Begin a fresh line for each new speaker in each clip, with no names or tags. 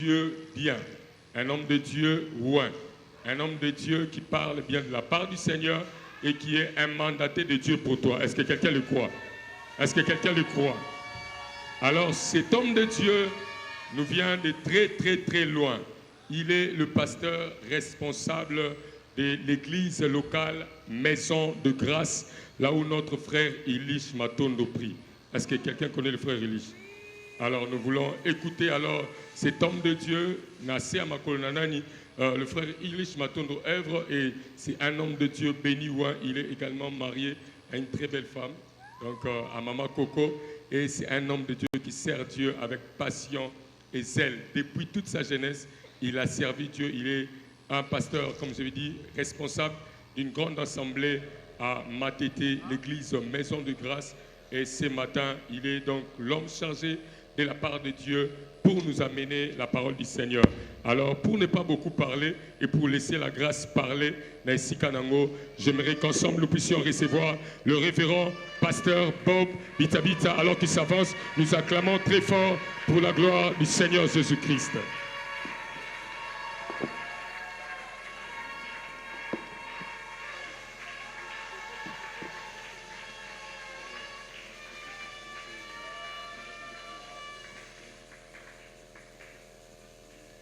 Dieu bien, un homme de Dieu loin, un homme de Dieu qui parle bien de la part du Seigneur et qui est un mandaté de Dieu pour toi. Est-ce que quelqu'un le croit? Est-ce que quelqu'un le croit? Alors cet homme de Dieu nous vient de très loin. Il est le pasteur responsable de l'église locale Maison de Grâce, là où notre frère Ilish Matondo prie. Est-ce que quelqu'un connaît le frère Ilish? Alors nous voulons écouter alors cet homme de Dieu, Nassé Amakolonanani, le frère Ilish Matondo œuvre, et c'est un homme de Dieu béni. Il est également marié à une très belle femme, donc à Mama Coco, et c'est un homme de Dieu qui sert Dieu avec passion et zèle. Depuis toute sa jeunesse, il a servi Dieu. Il est un pasteur, comme je l'ai dit, responsable d'une grande assemblée à Matete, l'église Maison de Grâce. Et ce matin, il est donc l'homme chargé de la part de Dieu pour nous amener la parole du Seigneur. Alors, pour ne pas beaucoup parler et pour laisser la grâce parler, j'aimerais qu'ensemble nous puissions recevoir le révérend pasteur Bob Bitabita. Alors qu'il s'avance, nous acclamons très fort pour la gloire du Seigneur Jésus-Christ.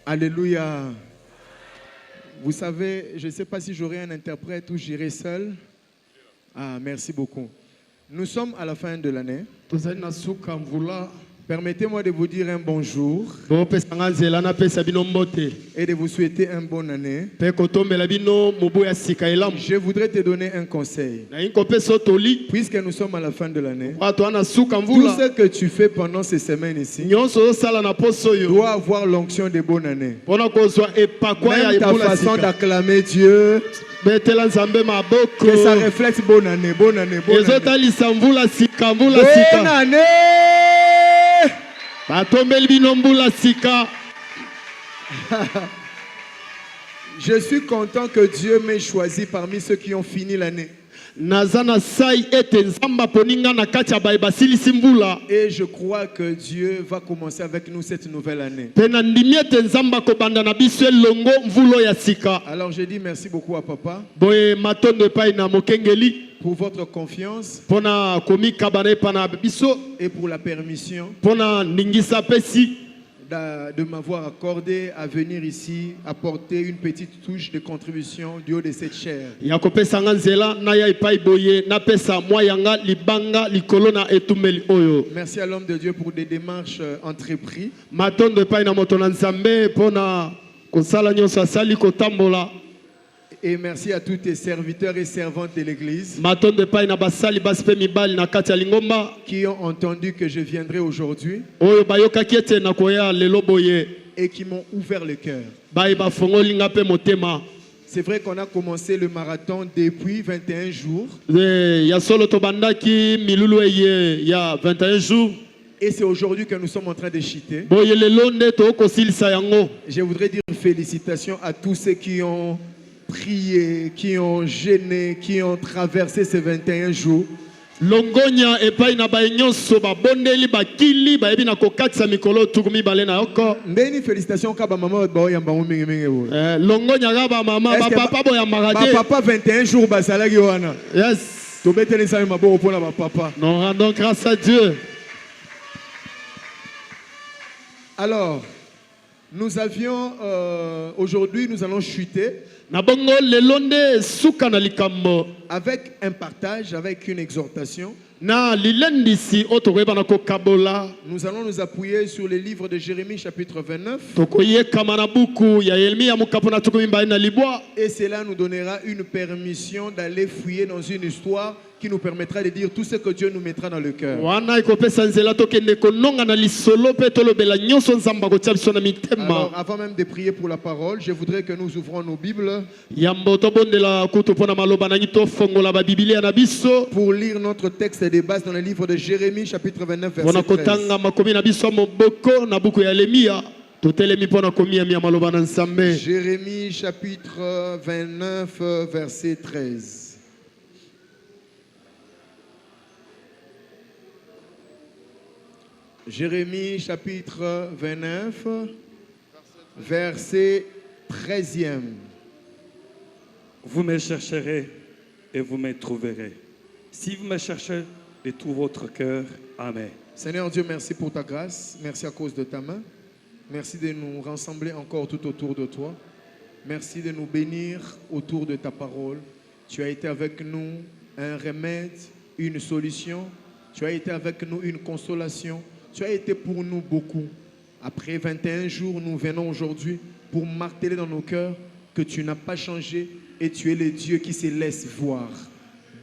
Alléluia. Vous savez, je ne sais pas si j'aurai un interprète ou j'irai seul. Ah, merci beaucoup. Nous sommes à la fin de l'année. Permettez-moi de vous dire un bonjour et de vous souhaiter une bonne année. Je voudrais te donner un conseil. Puisque nous sommes à la fin de l'année, tout ce que tu fais pendant ces semaines ici doit avoir l'onction de bonne année. Même ta façon d'acclamer Dieu, que ça reflète bonne année, bonne année, bonne année. Bonne année. Je suis content que Dieu m'ait choisi parmi ceux qui ont fini l'année. Et je crois que Dieu va commencer avec nous cette nouvelle année. Alors je dis merci beaucoup à papa pour votre confiance et pour la permission de m'avoir accordé à venir ici apporter une petite touche de contribution du haut de cette chair. Merci à l'homme de Dieu pour des démarches entreprises. Et merci à tous tes serviteurs et servantes de l'église qui ont entendu que je viendrai aujourd'hui et qui m'ont ouvert le cœur. C'est vrai qu'on a commencé le marathon depuis 21 jours. Et c'est aujourd'hui que nous sommes en train de chuter. Je voudrais dire félicitations à tous ceux qui ont prié, qui ont gêné, qui ont traversé ces 21 jours.
Longonya epai na baenyonso ba bondeli ba kili ba ebi na kokatisa mikolo tukumi balena yoko.
Ndeni félicitations ka ba maman ba oyamba mingi mingi wo.
Longonya ga ba maman ba papa bo yamba
ba papa 21 jours ba salaki wana.
Yes.
To beteli sa maboko pona ba papa.
Nous rendons grâce à Dieu.
Alors, nous avions aujourd'hui nous allons chuter avec un partage, avec une exhortation. Nous allons nous appuyer sur les livres de Jérémie chapitre 29. Et cela nous donnera une permission d'aller fouiller dans une histoire qui nous permettra de dire tout ce que Dieu nous mettra dans le cœur. Alors, avant même de prier pour la parole, je voudrais que nous ouvrons nos Bibles pour lire notre texte de base dans le livre de Jérémie chapitre 29 verset 13. Jérémie chapitre 29 verset 13. Jérémie chapitre 29, Verset 13e.
Vous me chercherez et vous me trouverez. Si vous me cherchez de tout votre cœur. Amen.
Seigneur Dieu, merci pour ta grâce. Merci à cause de ta main. Merci de nous rassembler encore tout autour de toi. Merci de nous bénir autour de ta parole. Tu as été avec nous un remède, une solution. Tu as été avec nous une consolation. Tu as été pour nous beaucoup. Après 21 jours, nous venons aujourd'hui pour marteler dans nos cœurs que tu n'as pas changé et tu es le Dieu qui se laisse voir.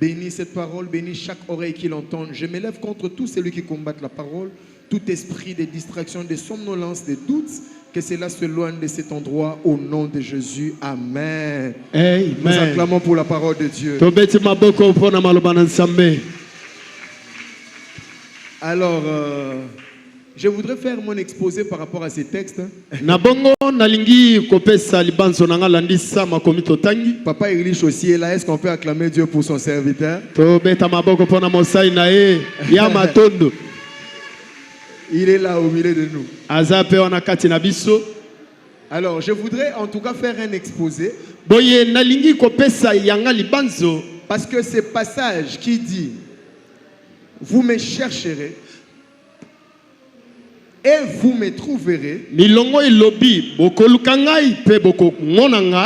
Bénis cette parole, bénis chaque oreille qui l'entende. Je m'élève contre tous celui qui combattent la parole, tout esprit de distraction, de somnolence, de doutes, que cela se loigne de cet endroit au nom de Jésus. Amen.
Amen.
Nous acclamons pour la parole de Dieu. Alors, je voudrais faire mon exposé par rapport à ces textes. Papa Erlich aussi est là. Est-ce qu'on peut acclamer Dieu pour son serviteur? Il est là au milieu de nous. Alors, je voudrais en tout cas faire un exposé. Parce que ce passage qui dit « Vous me chercherez et vous me trouverez.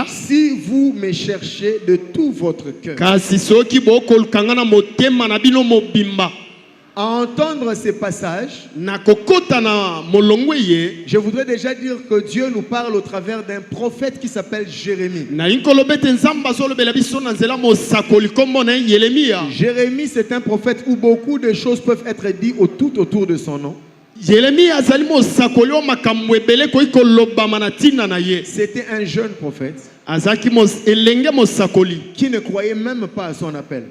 Si vous me cherchez de tout votre cœur. » À entendre ces passages, je voudrais déjà dire que Dieu nous parle au travers d'un prophète qui s'appelle Jérémie. Jérémie, c'est un prophète où beaucoup de choses peuvent être dites tout autour de son nom. C'était un jeune prophète qui ne croyait même pas à son appel.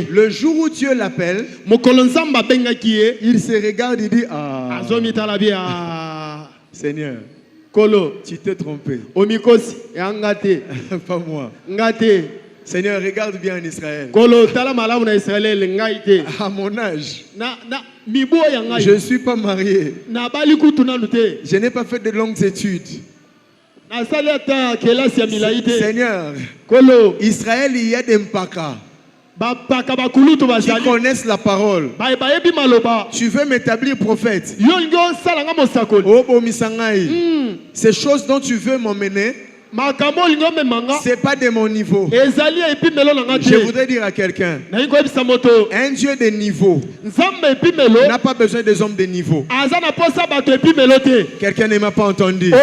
Le jour où Dieu l'appelle, il se regarde et dit « Ah, Seigneur, tu t'es trompé. Pas moi. Seigneur, regarde bien en Israël. À mon âge, je ne suis pas marié. Je n'ai pas fait de longues études. Seigneur, Israël, il y a des mpaka qui connaissent la parole. Tu veux m'établir prophète. Ces choses dont tu veux m'emmener, c'est pas de mon niveau. Je voudrais dire à quelqu'un, un Dieu de niveau n'a pas besoin des hommes de niveau. Quelqu'un ne m'a pas entendu.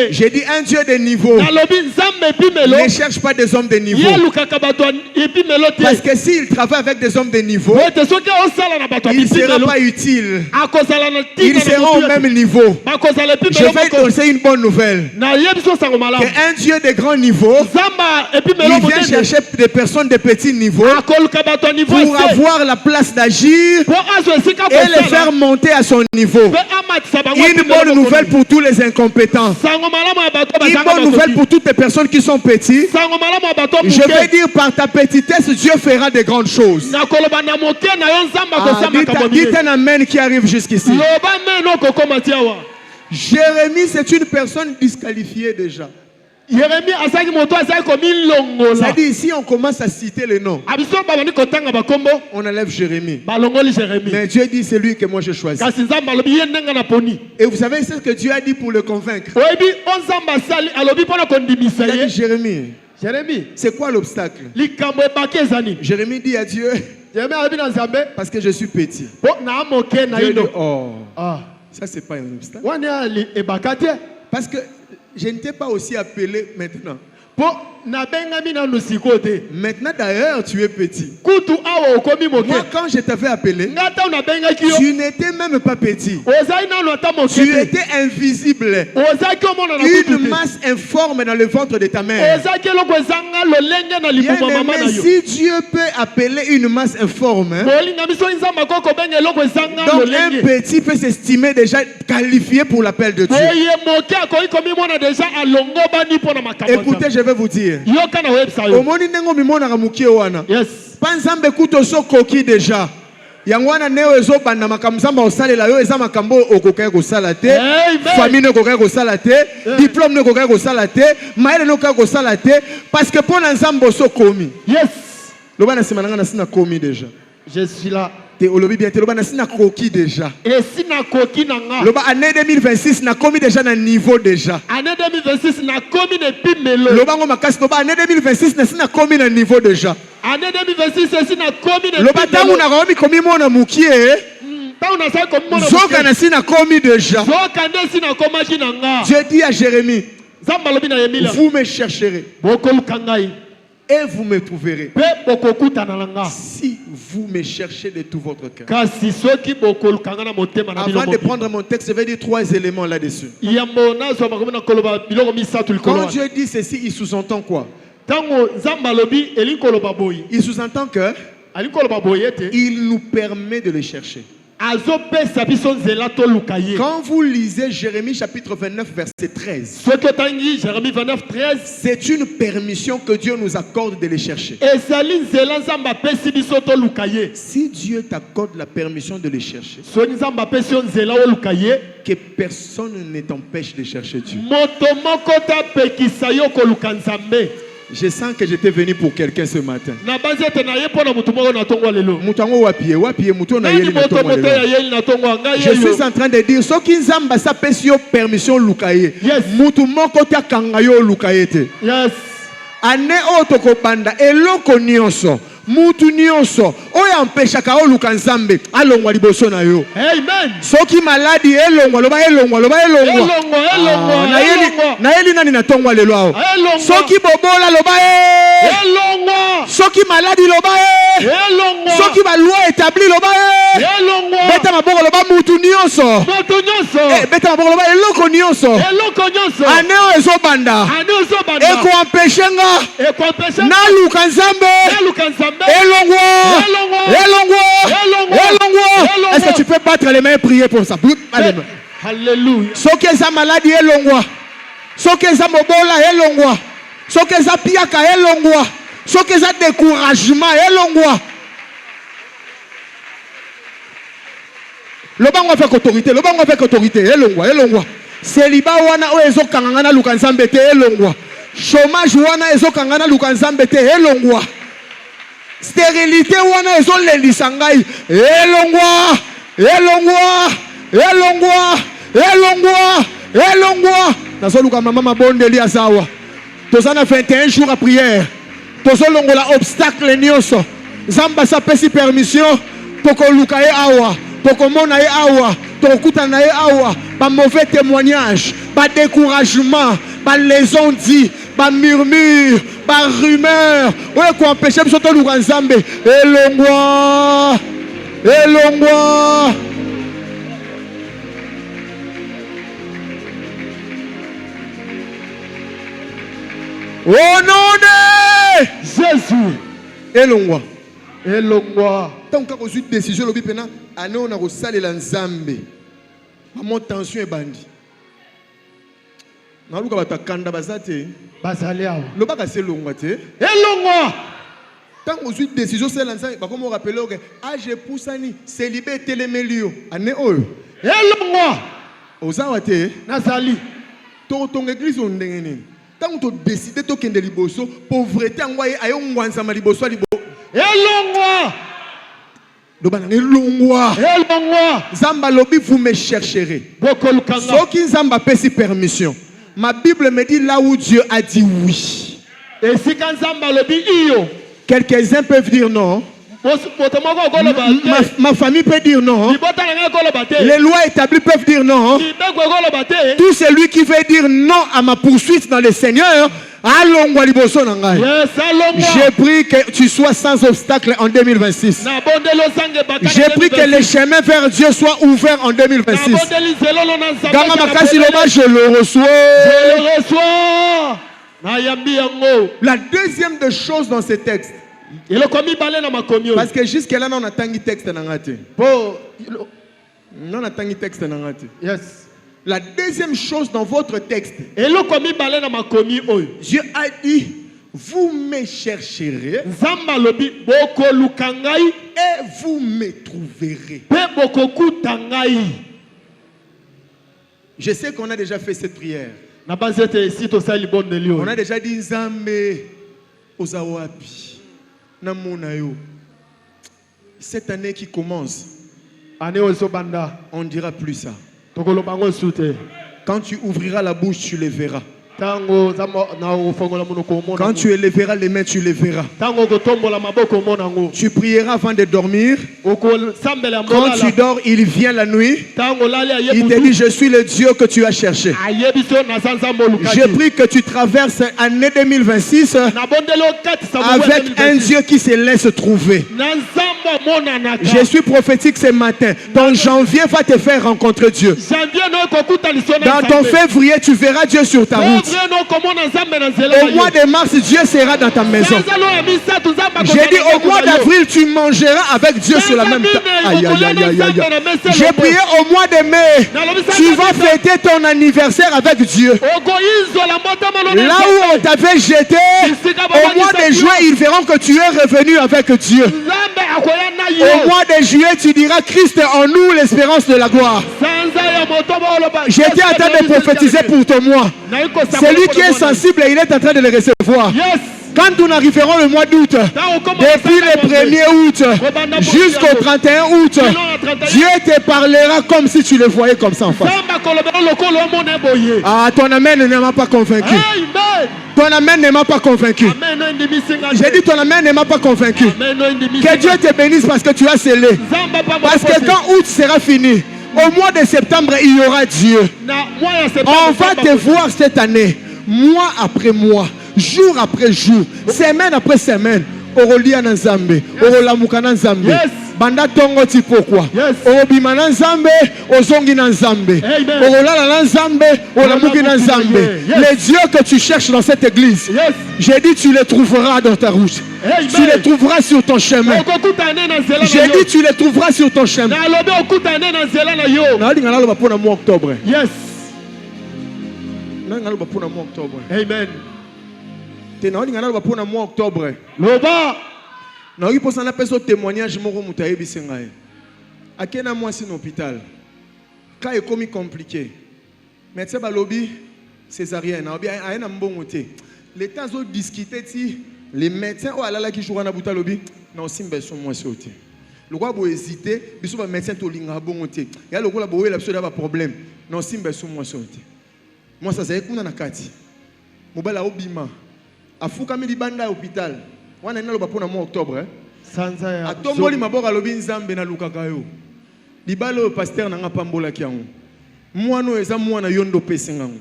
J'ai dit un Dieu de niveau ne cherche pas des hommes de niveau. Parce que s'il travaille avec des hommes de niveau, il ne sera pas utile. Ils seront au même niveau. Je vais annoncer une bonne nouvelle. Un Dieu de grand niveau, il vient chercher des personnes de petit niveau pour avoir la place d'agir et les faire monter à son niveau. Une bonne nouvelle pour tous les incompétents. Une bonne nouvelle pour toutes les personnes qui sont petites. Je vais dire par ta petitesse, Dieu fera de grandes choses. Dites un amen qui arrive jusqu'ici. Jérémie, c'est une personne disqualifiée déjà. Ça dit ici on commence à citer les noms. On enlève Jérémie. Mais Dieu dit c'est lui que moi je choisis. Et vous savez ce que Dieu a dit pour le convaincre? Il a dit Jérémie, c'est quoi l'obstacle? Jérémie dit à Dieu, parce que je suis petit. Dieu dit, oh, ça c'est pas un obstacle. Parce que je ne t'ai pas aussi appelé maintenant. Maintenant d'ailleurs tu es petit. Moi quand je t'avais appelé, tu n'étais même pas petit. Tu étais invisible. Une masse informe dans le ventre de ta mère. Mais si Dieu peut appeler une masse informe, donc un petit peut s'estimer déjà qualifié pour l'appel de Dieu. Écoutez, je vais vous dire. Yes. Yangwana neo ezo banda makamzamba osalela yo eza makambo okoka ko salate famille ne koka ko salate diplôme ne koka ko salate maele no koka ko salate parce que pour nzambo so komi
yes
loba na simananga na sina komi déjà
je suis là
te olobi bien te loba na sina koki déjà
et sina koki nanga
loba année 2026 na komi déjà na niveau déjà
année 2026 na komi ne pimelo
loba ngo makasi loba année 2026 na sina komi na niveau déjà année
2026 c'est na komi ne
loba tangu na komi komi mona mukie
tangu na sa komi mona
zoka na sina komi déjà
zoka ne sina koma kinanga
Dieu dit à Jérémie
zamba lobi na Yemila
vous me chercherez
bokolukangai
et vous me trouverez si vous me cherchez de tout votre cœur. Avant de prendre mon texte, je vais dire 3 éléments là-dessus. Quand Dieu dit ceci, il sous-entend quoi? Il sous-entend que il nous permet de les chercher. Quand vous lisez Jérémie chapitre 29 verset 13, c'est une permission que Dieu nous accorde de les chercher. Si Dieu t'accorde la permission de les chercher, que personne ne t'empêche de chercher Dieu. Je sens que j'étais venu pour quelqu'un ce matin. Je suis en train de dire ce qui nzamba sa pesio permission lukaye. Mutu moko ta kangayo lukayete.
Yes.
Ane otoko banda eloko nyonso. Mutu nyonso oya mpeshaka oluka nzambe alongwa liboso na yo.
Amen.
Soki maladi elongwa loba na yeli nani na tongwa lelo ao. Soki bobola loba
elongwa.
Soki maladi loba
elongwa.
Soki ba loi établi loba
elongwa.
Beta maboko loba mutu nyonso. Beta maboko loba eloko nyonso. Aneo ezobanda. Eko empêchenga. Na luka nzambe. Est-ce que tu peux battre les mains et prier pour ça?
Alléluia.
Ce qui est maladie elongwa. Ce qui est mobola elongwa. Ce qui est piaka elongwa. Ce qui est découragement elongwa. Le bango avec autorité, elongwa. Célibat wana o ezo kangana lukanzambe te elongwa. Chômage wana ezo kangana lukanzambe te elongwa. Stérilité wana ezo lelisa ngai elongwa. Nazoluka mama mabondeli azawa. Tozana 21 jours à prière. Tozolongola obstacle nyonso. Zamba sa pesi permission poko luka e awa, poko mona e awa, tokuta na e awa, ba mauvais témoignage, ba découragement, ba les ont dit, ba murmure, ba rumeur. Ouais ko empêcher biso to luka nzambe. Elongwa. Au nom de
Jésus.
Elongwa.
Tant
qu'on a reçu une décision, on a reçu la nzambe. Maman tension est bandit. Na luka batakanda bazate.
Bazaliao.
Le baka c'est longwa te.
Elongwa.
Tant qu'on a reçu une décision, c'est la nzambe. Comme on rappelle que age poussani célibé télémelio. Ane oyo.
Elongwa.
Ozawate.
Nazali.
Ton église on ndengene. Tant qu'on décide de kende liboso, pauvreté envoyé ayo ngwanza maliboso libo.
Elongwa.
Elongwa. Zamba lobi vous me chercherez. Soki nzamba pesi permission. Ma Bible me dit là où Dieu a dit oui.
Et si quand nzamba lobi iyo.
Quelques-uns peuvent dire non. Ma famille peut dire non. Les lois établies peuvent dire non. Tout celui qui veut dire non à ma poursuite dans le Seigneur, j'ai pris que tu sois sans obstacle en 2026. J'ai pris que les chemins vers Dieu soient ouverts en 2026. Je le reçois. La deuxième des choses dans ce texte, parce que jusque-là, on a tangi texte nangate. On a tangi texte nangate.
Yes.
La deuxième chose dans votre texte, Dieu a dit, vous me chercherez et vous me trouverez. Je sais qu'on a déjà fait cette prière. On a déjà dit Nzambe ozawapi namunayo. Cette année qui commence, on ne dira plus ça. Quand tu ouvriras la bouche, tu les verras. Quand tu élèveras les mains, tu les verras. Tu prieras avant de dormir. Quand tu dors, il vient la nuit. Il te dit, je suis le Dieu que tu as cherché. Je prie que tu traverses l'année 2026 avec un Dieu qui se laisse trouver. Je suis prophétique ce matin. Ton janvier va te faire rencontrer Dieu. Dans ton février, tu verras Dieu sur ta route. Au mois de mars, Dieu sera dans ta maison. J'ai dit au mois d'avril, tu mangeras avec Dieu sur la même table. Aïe, aïe, aïe, aïe, aïe. J'ai prié au mois de mai. Tu vas fêter ton anniversaire avec Dieu. Là où on t'avait jeté, au mois de juin, ils verront que tu es revenu avec Dieu. Au mois de juillet, tu diras Christ en nous, l'espérance de la gloire. J'étais en train de prophétiser pour ton mois. Celui qui est sensible, il est en train de le recevoir. Quand nous arriverons le mois d'août, depuis le 1er août jusqu'au 31 août, Dieu te parlera comme si tu le voyais comme ça en face. Ah, ton amen ne m'a pas convaincu. Ton amen ne m'a pas convaincu. J'ai dit ton amen ne m'a pas convaincu. Que Dieu te bénisse parce que tu as scellé. Parce que quand août sera fini, au mois de septembre, il y aura Dieu. On va te voir cette année, mois après mois, jour après jour, semaine après semaine. Orolia na Nzambe, orolamuka na Nzambe. Banda tongo ti pourquoi? Orobima na Nzambe, ozongi na Nzambe. Orolala na Nzambe, olamuki na Nzambe. Les dieux que tu cherches dans cette église, j'ai dit tu les trouveras dans ta route. Tu les trouveras sur ton chemin. J'ai dit tu les trouveras sur ton chemin. Octobre.
Yes.
Amen. Octobre. Na oui pour ça na peso témoignage moko mutaye bisengaye. Akena moi si l'hôpital. Quand est comme compliqué. Médecin balobi césarienne, obi ayena mbongote. Les temps ont discuté si les médecins ou alala ki jouera na buta lobi na osimbe so moi sote. Le roi bo hésiter, biso ba médecin to linga bongote. Ya le roi bo wela biso da ba problème. Na osimbe so moi sote. Moi ça c'est kuna na kati. Mobala obima. Afuka mi libanda hôpital. Wana nalo bapona mo octobre sanza ya atomboli maboka lobi Nzambe na lukaka yo libalo pasteur nanga pambola kiango mwana eza mwana yondo pesengango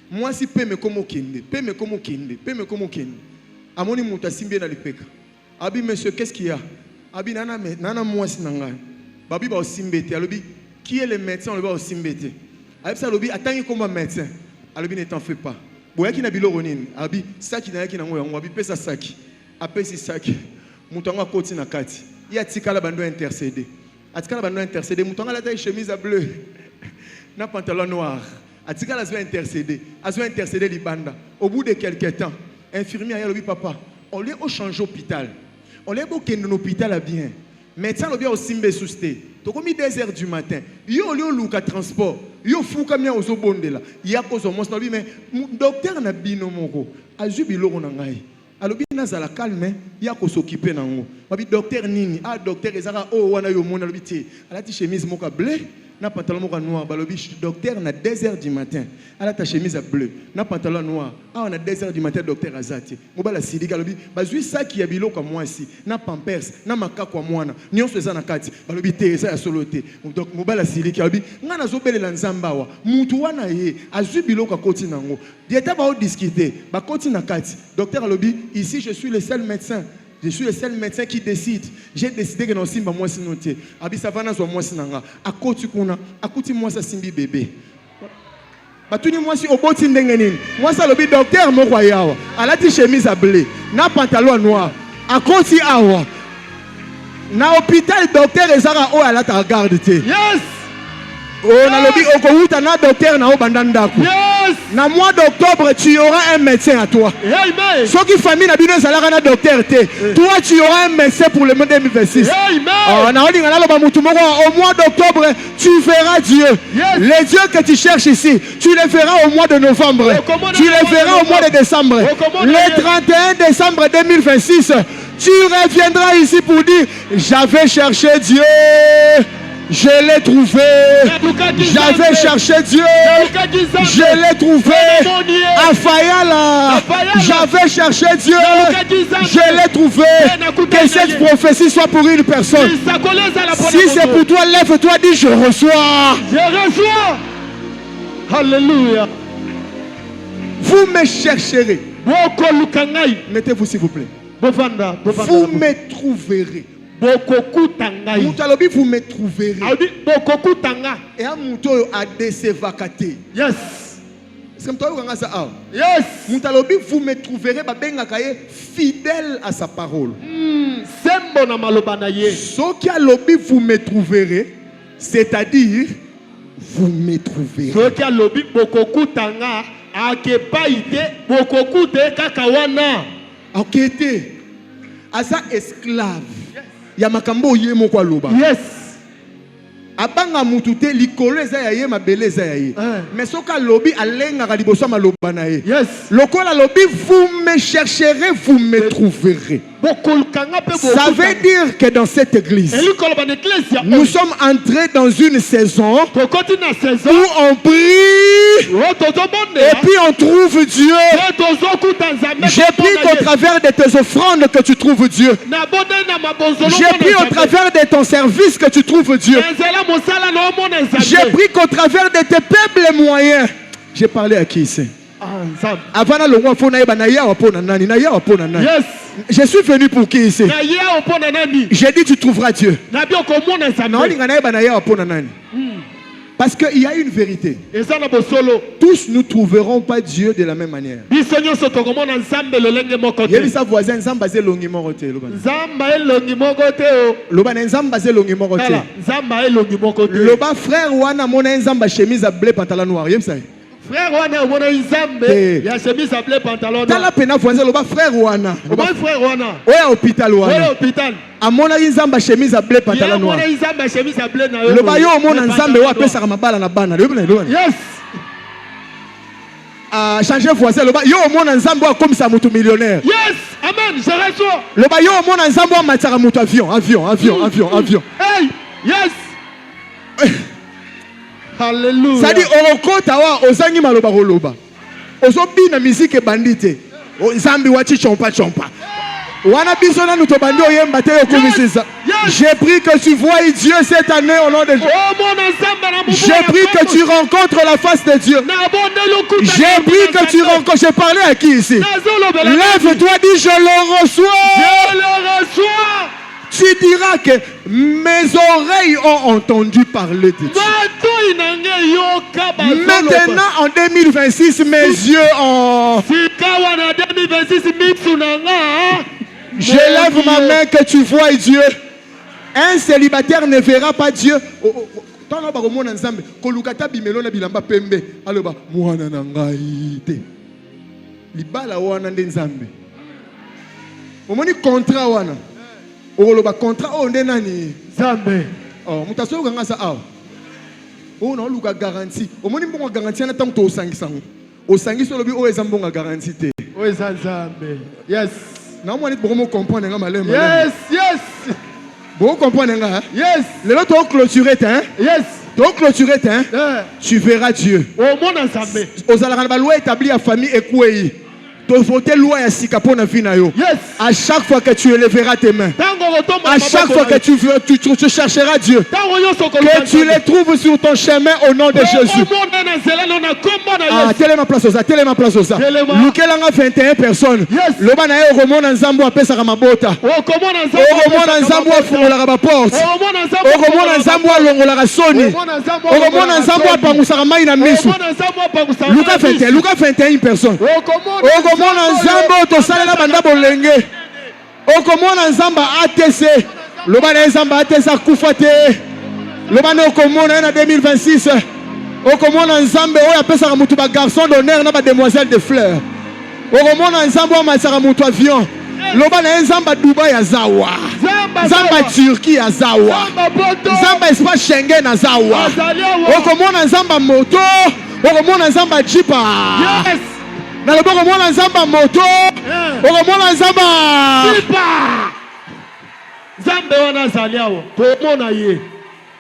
mwasi peme komo kende amoni muta simbe na lipeka abi monsieur qu'est-ce qu'il y a abi nana mwasi nanga babi ba osimbete alobi qui est le médecin le ba osimbete abi ça lobi atangi comme médecin alobi ne t'en fais pas boyaki na biloko nini abi saki na yaki na ngoya abi pesa saki apesi saki mutonga koti na kati ya tikala bando intercéder atikala bando intercéder mutonga la taille chemise bleu na pantalon noir atikala zo intercéder libanda au bout de quelques temps infirmier ya lobi papa on lui au changer hôpital on lui boké dans hôpital bien médecin lobi au simbe sousté to komi 2h du matin yo li luka transport yo fuka mia ozo bondela ya kozo mos lobi mais docteur na bino moko azubi loko na ngai alobi nazala calme ya ko s'occuper nango babi docteur nini docteur ezaka wana yo mona alobi ti alati chemise moka bleu na pantalon moka noir balobi docteur na 2h du matin alata chemise bleu na pantalon noir na 2h du matin docteur azati mobala sidika alobi bazui saki ya biloko mwasi na pampers na makako mwana nyonso eza na kati balobi te eza ya solo te donc mobala sidika alobi ngana zobelela Nzambawa mutu wana ye azui biloko koti nango dieta ba o discuter ba koti na kati docteur alobi ici je suis le seul médecin. Je suis le seul médecin qui décide. J'ai décidé que non simba moi sinoté. Abi savana zo moi sinanga. Akoti kuna, akuti moi sa simbi bébé. Batuni moi si oboti ndenge nini. Moi ça lobi docteur mo kwa yawa. Alati chemise à bleu, na pantalon noir. Akoti awa. Na hôpital docteur ezara o alata garde te.
Yes.
Oh na lobi okouta na docteur na o bandandako.
Yes.
Dans le mois d'octobre, tu auras un médecin à toi.
Amen.
Ceux qui famille n'a pas un docteur, toi tu auras un médecin pour le mois 2026.
Amen.
Au mois d'octobre, tu verras Dieu. Les dieux que tu cherches ici, tu les verras au mois de novembre. Tu les verras au mois de décembre. Le 31 décembre 2026, tu reviendras ici pour dire, j'avais cherché Dieu. Je l'ai trouvé. J'avais cherché Dieu. Je l'ai trouvé. À Fayala. J'avais cherché Dieu. Je l'ai trouvé. Que cette prophétie soit pour une personne. Si c'est pour toi, lève-toi, dis je reçois.
Je reçois. Alléluia.
Vous me chercherez. Mettez-vous s'il vous plaît. Vous me trouverez. Vous me trouverez. Et à mon tour à décevacate.
Yes.
Yes. Vous me trouverez fidèle à sa parole. Ce qui a lobby, vous me trouverez, c'est-à-dire vous me trouverez.
Ce qui a lobby,
ok, asa esclave. Yamakambo yemo kwa loba.
Yes.
Abanga mutute likolo eza yaye mabele eza yaye. Mais soka lobi alenga kaliboso maloba na ye.
Yes.
Lokola lobi, vous me chercherez, vous me trouverez. Ça veut dire que dans cette église, nous sommes entrés dans une saison où on prie et puis on trouve Dieu. J'ai pris qu'au travers de tes offrandes que tu trouves Dieu. J'ai pris au travers de ton service que tu trouves Dieu. J'ai pris qu'au travers de tes faibles moyens. J'ai parlé à qui ici?
Yes.
Je suis venu pour qui ici? J'ai dit tu trouveras Dieu. Parce qu'il y a une vérité. Tous nous ne trouverons pas Dieu de la même manière. Il y a sa voisin, le frère Wana mona nzamba chemise à bleu pantalon noir.
Frère Wana mona nzambe ya chemise à bleu pantalon noir.
Tala pena voisin le frère Wana.
Frère Wana.
Oya hôpital Wana.
Oya hôpital.
Amona nzamba chemise à bleu pantalon noir.
Amona nzamba chemise à bleu na yo.
Le bayo mona nzambe wa pesa mabala na bana.
Yes.
Changer voisin le bayo mona nzambe wa comme ça mutu millionnaire.
Yes. Amen. Je reçois.
Le bayo mona nzambe wa matara mutu avion.
Hey. Yes. Alléluia.
Ça dit orokota wa ozangi maloba roloba. Ozobi na musique bandite. Nzambe wachi chompa. Wana bisona nous tobandi oyemba te yokomisisa. J'ai pris que tu vois Dieu cette année au nom de Jésus. J'ai pris que tu rencontres la face de Dieu. J'ai pris que tu rencontres. J'ai parlé à qui ici? Lève-toi, dis je le reçois.
Je le reçois.
Tu diras que mes oreilles ont entendu parler de Dieu. Maintenant en 2026, mes yeux ont... Je lève ma main que tu vois Dieu. Un célibataire ne verra pas Dieu. Contrat wana. Oloba contrat o ndenani Zambe. Oh mutaso kanga sa aw. O na luka garantie. Omoni mbongo garantie na tanto osangisango. Osangisa lobi o ezambonga garantie te.
O ezanzambe. Yes.
Na mo ni bomo comprendre nga malema.
Yes.
Bon comprendre nga.
Yes.
Le lot to clôturer hein? Yes. To clôturer hein? Tu verras Dieu.
O mona Zambe.
Ozalaka ba loi établie à famille ekwei. Voter loi et sikapo na vie na yo. Yes. À chaque fois que tu élèveras tes mains, à chaque fois que tu chercheras Dieu, que tu les trouves sur ton chemin au nom de Jésus. Telle ma place aux ça. Lukelanga 21 personnes. Le bana yo komona nzambo apesa ka mabota. Komona nzambo afungola ka porte. Komona nzambo alongola ka soni. Komona nzambo apangusa ka mai na misu. Luka 21 personnes. Okomona nzambo tosalela banda bolenge. Okomona nzamba ATC. Loba na nzamba ATC kufa te. Loba na okomona na 2026. Okomona nzambe oya pesa mutu ba garçon d'honneur na ba demoiselle de fleurs. Okomona nzambe o masaka mutu avion. Loba na nzamba Dubai azawa. Nzamba Turquie azawa. Nzamba espace Schengen azawa. Okomona nzamba moto. Okomona nzamba jipa. Yes. Na loba okomona nzamba moto. Okomona nzamba jipa.
Nzambe wana azaliawo. Tomona ye.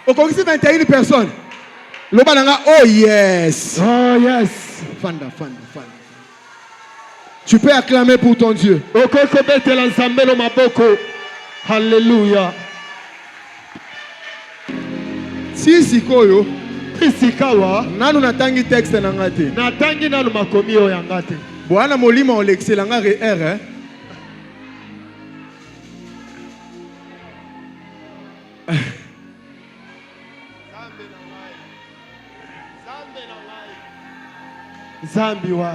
Okongisi 21 personnes. Loba nanga oh yes.
Oh yes.
Fanda. Tu peux acclamer pour ton Dieu.
Alléluia.
Si sikoyo.
Sikawa.
Nanu natangi texte nangate.
Natangi nanu makomi o yangate.
Bwana molima on l'excellent R hein.
Zambi wa.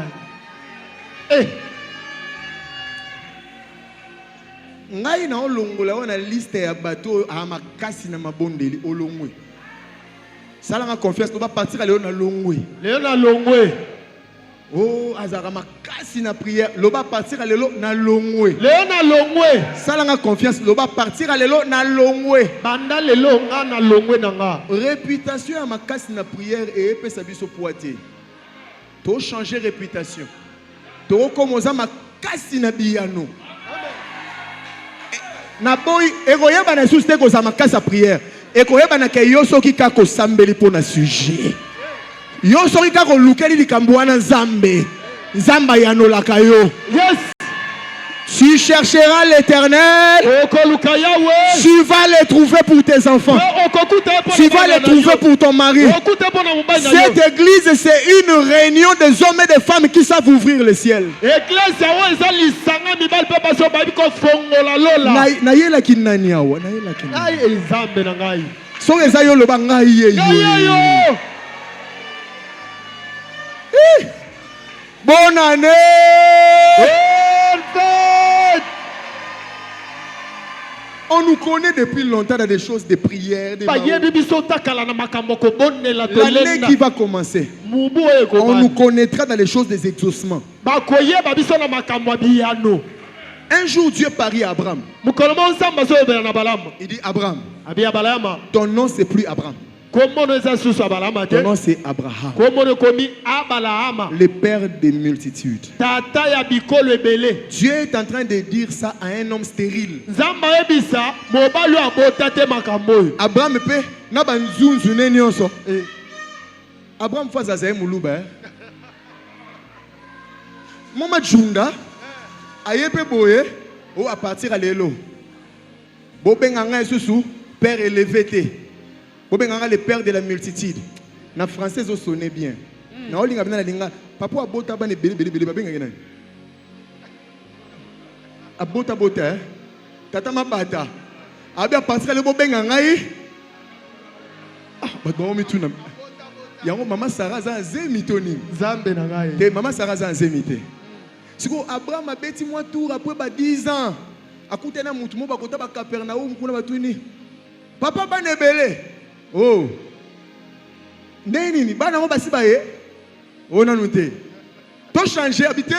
Ngai na olongola wana liste ya bato a makasi na mabondeli olongwe. Salanga confiance to ba partir à Léona Longwe.
Léona Longwe.
Oh, azara makasi na prière, loba partir à Léona Longwe.
Léona Longwe.
Salanga confiance, loba partir à Léona Longwe.
Banda lelo nga na Longwe nanga.
Réputation à makasi na prière et pesa biso poité. To changer réputation. To komoza makasi na biyano. Na boy egoyeba na suste ko za makasi prière. Ekoyeba na ke yoso ki kako sambeli po na sujet. Yoso ki kako lukeli likambo wana nzambe. Nzamba yanolaka yo.
Yes.
Tu chercheras l'Éternel. Tu vas les trouver pour tes enfants. Tu vas les trouver pour ton mari. Cette église, c'est une réunion des hommes et des femmes qui savent ouvrir le ciel. Nayela kinaniawa, nayela kinaniawa. So ezayo loba ngai ye. Bonne année. On nous connaît depuis longtemps dans des choses de prière, l'année qui va commencer, on nous connaîtra dans les choses des exaucements. Un jour Dieu parie à Abraham. Il dit Abraham, ton nom c'est plus Abraham. Ton nom c'est Abraham, le père des multitudes. Dieu est en train de dire ça à un homme stérile. Abraham peut Abraham fait ça muluba. Mama Junda ayepe boye ou à partir à l'élo. Bobenganga susu père élevé. Le père de la multitude. Na français au sonné bien. Na olinga bina linga papa abota bane beli babenga ngena. Abota bota tata mabata. Abia passer le bobenga ngai. Ah ba mi tuna. Yango mama Sarah za zemitoni. Zambe na ngai. Te mama Sarah za zemite. Siko Abraham abeti moi tour après ba 10 ans. Akutena mutu mo ba kota ba Capernaum kuna batuni. Papa bane belé. Oh, neni bana mo basi baye ona nute to changer habité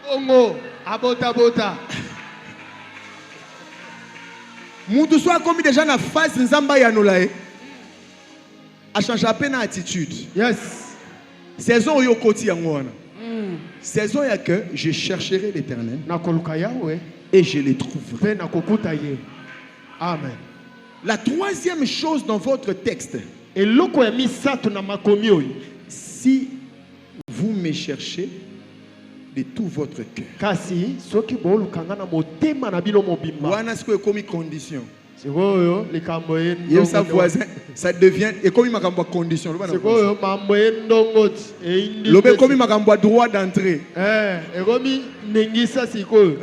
bongo abota mutu soit comme déjà na face nzamba ya nolae a changer à peine attitude. Yes, saison yo koti yango wana saison ya que je chercherai l'Éternel na koluka yawe et je le trouverai na kokuta ye. Amen. La troisième chose dans votre texte, si vous me cherchez de tout votre cœur, voilà ce que comme condition. Ça voisin, ça devient et comme ma condition. Le comme ma droit d'entrée.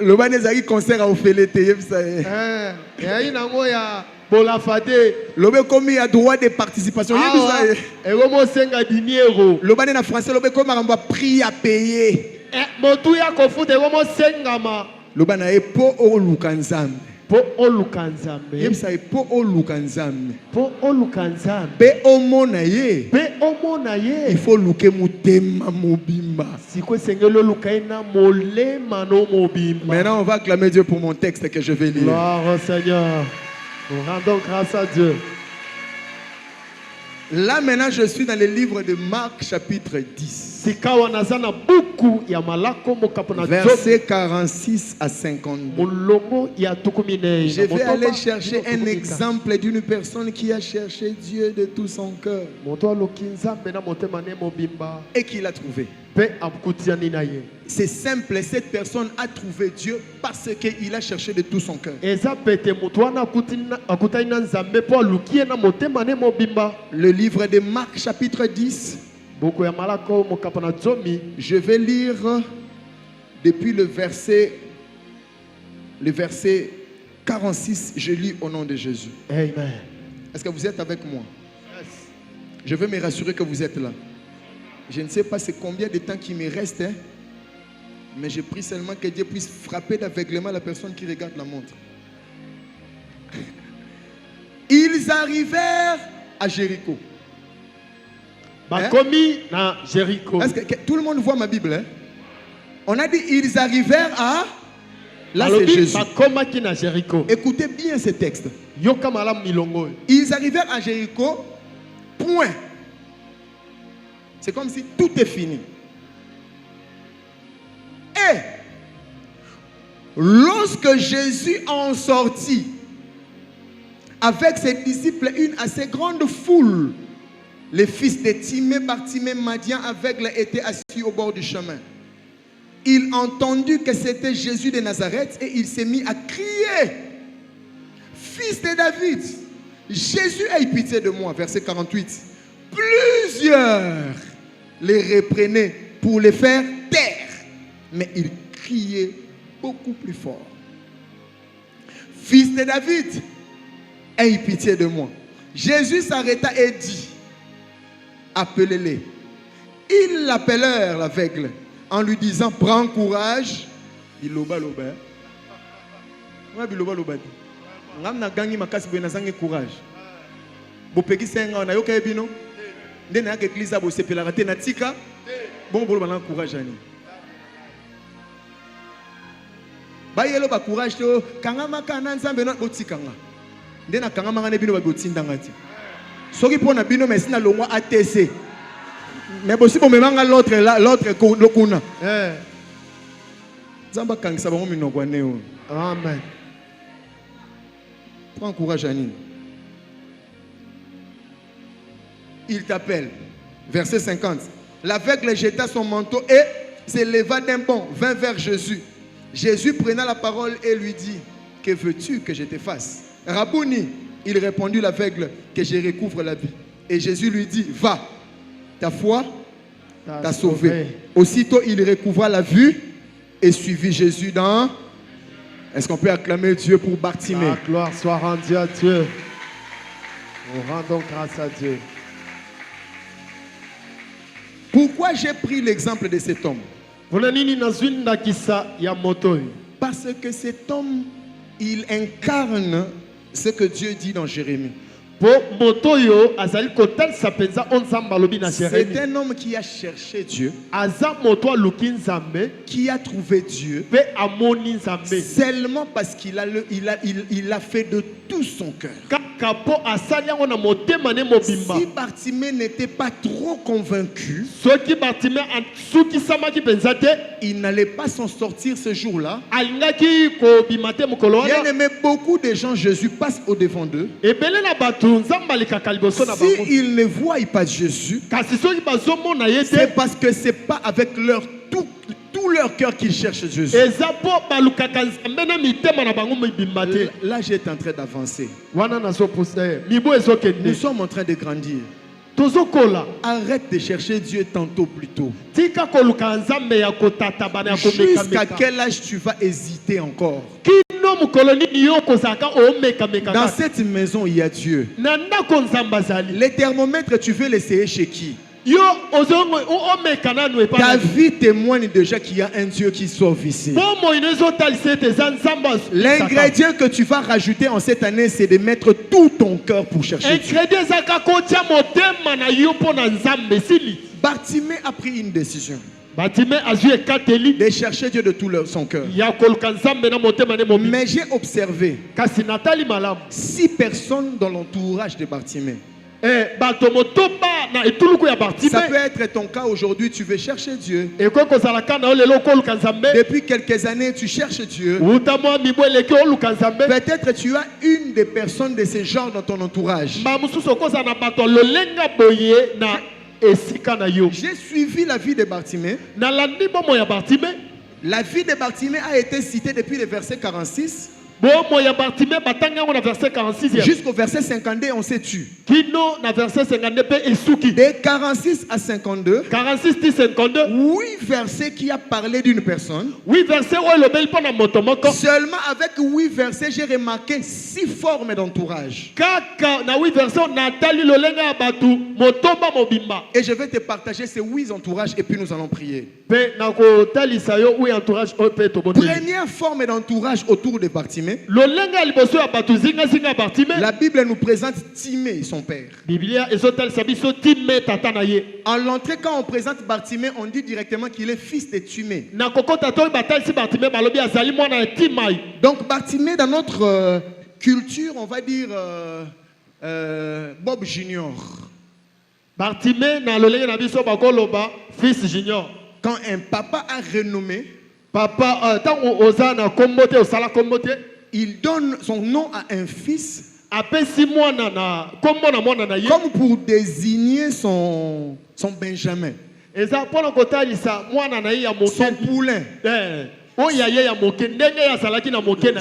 Le banezaki concert au Félété. Lobe komi a droit de participation. Le bané en français, lobe komi a prix à payer. Le bané po o lukanzam.
po olukanzambe.
Yebisa po olukanzambe.
Po olukanzambe.
Pe omona ye.
Pe omona ye.
Il faut luke mutema mobimba.
Siko sengelo lukaina molema no mobimba.
Maintenant on va acclamer Dieu pour mon texte que je vais lire.
Gloire au Seigneur. Nous rendons grâce à Dieu.
Là maintenant je suis dans le livre de Marc chapitre 10. Versets 46 à 52. Je vais aller chercher un exemple d'une personne qui a cherché Dieu de tout son cœur et qui l'a trouvé. C'est simple, cette personne a trouvé Dieu parce qu'il a cherché de tout son cœur. Le livre de Marc chapitre 10. Je vais lire depuis le verset 46, je lis au nom de Jésus.
Amen.
Est-ce que vous êtes avec moi? Je veux me rassurer que vous êtes là. Je ne sais pas c'est combien de temps qui me reste, hein, mais je prie seulement que Dieu puisse frapper d'aveuglement la personne qui regarde la montre. Ils arrivèrent à Jéricho. Est-ce que tout le monde voit ma Bible, hein? On a dit ils arrivèrent à... Là c'est Jésus. Écoutez bien ce texte. Ils arrivèrent à Jéricho. Point. C'est comme si tout est fini. Et lorsque Jésus en sortit avec ses disciples une assez grande foule, les fils de Timée, Bartimée, Madian, aveugle, étaient assis au bord du chemin. Il entendit que c'était Jésus de Nazareth et il s'est mis à crier: Fils de David, Jésus, aie pitié de moi. Verset 48. Plusieurs les reprenaient pour les faire taire, mais il criait beaucoup plus fort: Fils de David, aie pitié de moi. Jésus s'arrêta et dit: Appelez-les. Ils l'appelèrent l'aveugle en lui disant: Prends courage. Biloba loba. Moi biloba loba. Ngam na gangi makasi bena zange courage. Bo peki senga na yoka ebino. Ndena ya église abo sepela raté na tika. Bon bolo bana courage ani. Ba yelo ba courage to kanga makana nzambe no botikanga. Ndena kanga mangane bino ba botindanga ti. Soki pona bino mais sina longwa ATC. Mais aussi pour me manga l'autre lokuna. Zamba kangisa bango minoko neo.
Amen.
Prends courage Anine. Il t'appelle. Verset 50. L'aveugle jeta son manteau et s'éleva d'un bond, vint vers Jésus. Jésus prenant la parole et lui dit: Que veux-tu que je te fasse? Rabouni. Il répondit l'aveugle: Que je recouvre la vie. Et Jésus lui dit: Va, ta foi t'a sauvé. Aussitôt il recouvra la vue et suivit Jésus dans... Est-ce qu'on peut acclamer Dieu pour Bartimée?
La gloire soit rendue à Dieu. Nous rendons grâce à Dieu.
Pourquoi j'ai pris l'exemple de cet homme? Parce que cet homme, il incarne ce que Dieu dit dans Jérémie. C'est un homme qui a cherché Dieu, qui a trouvé Dieu seulement parce qu'il a fait de tout son cœur. Si Bartimée n'était pas trop convaincu, il n'allait pas s'en sortir ce jour-là. Bien aimé, beaucoup de gens, Jésus passe au devant d'eux. Si ils ne voient pas Jésus, c'est parce que ce n'est pas avec tout leur cœur qu'ils cherchent Jésus. Là, j'étais en train d'avancer. Nous sommes en train de grandir. Arrête de chercher Dieu tantôt plus tôt. Jusqu'à quel âge tu vas hésiter encore? Dans cette maison, il y a Dieu. Les thermomètres, tu veux l'essayer chez qui? Ta vie témoigne déjà qu'il y a un Dieu qui sauve ici. L'ingrédient que tu vas rajouter en cette année, c'est de mettre tout ton cœur pour chercher Dieu. Bartimée a pris une décision de chercher Dieu de tout son cœur. Mais j'ai observé 6 personnes dans l'entourage de Bartimée. Ça peut être ton cas aujourd'hui, tu veux chercher Dieu. Depuis quelques années, tu cherches Dieu. Peut-être tu as une des personnes de ce genre dans ton entourage. J'ai suivi la vie de Bartimée. La vie de Bartimée a été citée depuis le verset 46. Jusqu'au verset 52, on s'est tué. De 46 à 52, 8 versets qui a parlé d'une personne. Seulement avec 8 versets, j'ai remarqué 6 formes d'entourage. Et je vais te partager ces 8 entourages et puis nous allons prier. Première forme d'entourage autour de Bartimée. La Bible nous présente Timée, son père. En l'entrée, quand on présente Bartimée, on dit directement qu'il est fils de Timée. Donc Bartimée, dans notre culture, on va dire Bob Junior.
Fils junior.
Quand un papa a renommé, il donne son nom à un fils comme pour désigner son Benjamin, son poulain,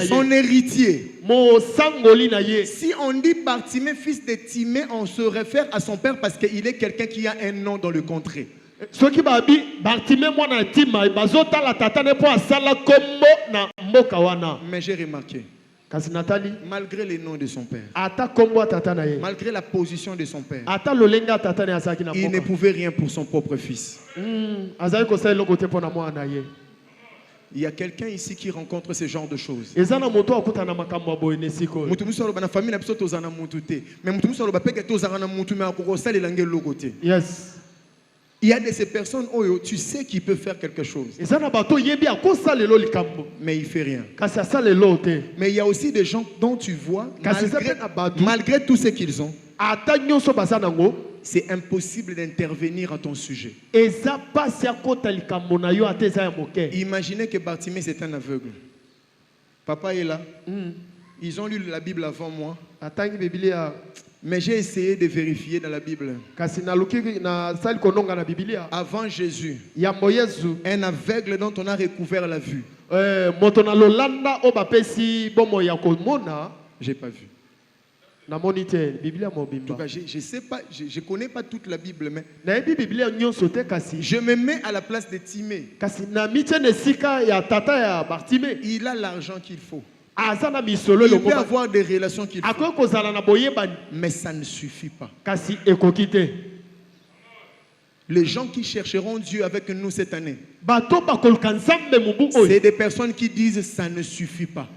son héritier. Si on dit Bartimée, fils de Timée, on se réfère à son père parce qu'il est quelqu'un qui a un nom dans le contrée. Mais j'ai remarqué, malgré les noms de son père, malgré la position de son père, il ne pouvait rien pour son propre fils. Il y a quelqu'un ici qui rencontre ce genre de choses.
Yes.
Il y a de ces personnes où tu sais qu'il peut faire quelque chose, mais il ne fait rien. Mais il y a aussi des gens dont tu vois, malgré tout ce qu'ils ont, c'est impossible d'intervenir à ton sujet. Imaginez que Bartimée c'est un aveugle. Papa est là. Ils ont lu la Bible avant moi. Mais j'ai essayé de vérifier dans la Bible. Avant Jésus, un aveugle dont on a recouvert la vue. J'ai pas vu. En tout cas, je sais pas, je connais pas toute la Bible, mais je me mets à la place de Timée. Il a l'argent qu'il faut. Il peut avoir des relations qu'il faut, mais ça ne suffit pas. Les gens qui chercheront Dieu avec nous cette année, c'est des personnes qui disent ça ne suffit pas.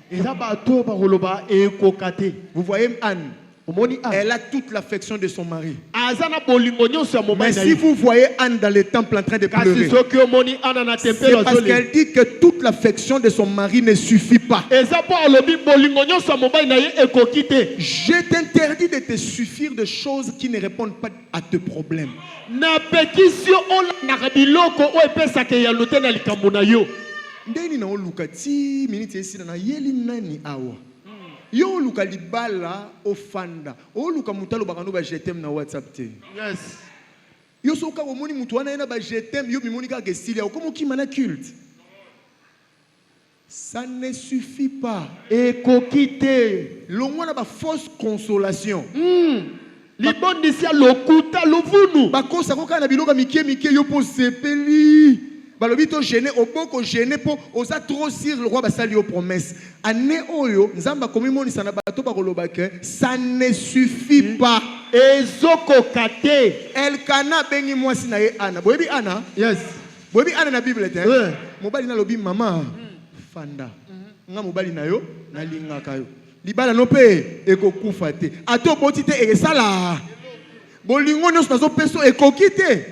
Vous voyez Anne, elle a toute l'affection de son mari. Mais si vous voyez Anne dans le temple en train de pleurer, c'est parce qu'elle dit que toute l'affection de son mari ne suffit pas. Je t'interdis de te suffire de choses qui ne répondent pas à tes problèmes. Yo luka libala ofanda o luka mutalo bakano ba jetem na WhatsApp te.
Yes.
Yo soka omoni mutu wana ena ba jetem yo mimoni ka gesili ya comme qui mana culte. Ça ne suffit pas.
Ekokite
longwa na ba fausse consolation.
Libondisia lokuta lovunu.
Bakosa koka na biloka mike yo po sepeli. Balobito gêné oboko gêné po oza trop sur le roi basali yo promesse ane oyo nzamba komi monisa na bato ba koloba que ça ne suffit pas.
ezokokate.
Elkana bengi mwasi na ye Ana. Boyebi Ana?
Yes.
Boyebi Ana na Bible te?
Ouais.
Mobali na lobi mama. Fanda. Nga mobali na yo na lingaka yo. Libala no pe ekokufa te. Ato boti te esala. Bolingo nyonso nazo peso ekoki te.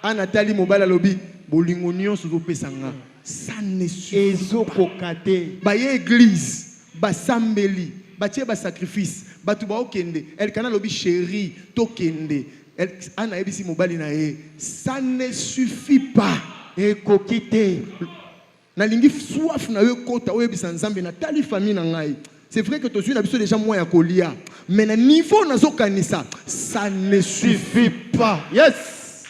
Ana tali mobali lobi bolingo nyonso zo pesanga. Ça ne suffit pas. Ba ye église, ba sambeli, ba tie ba sacrifice, ba tu ba okende. Elkana lobi chéri, to kende. Ana ebisi mobali na ye. Ça ne suffit pas. Ekokite. Na lingi soif na yo kota oyebisa nzambe na tali famille na ngai. C'est vrai que tu suis l'habitude déjà moins à colia, mais le niveau na zo kanisa, ça ne suffit pas. Yes.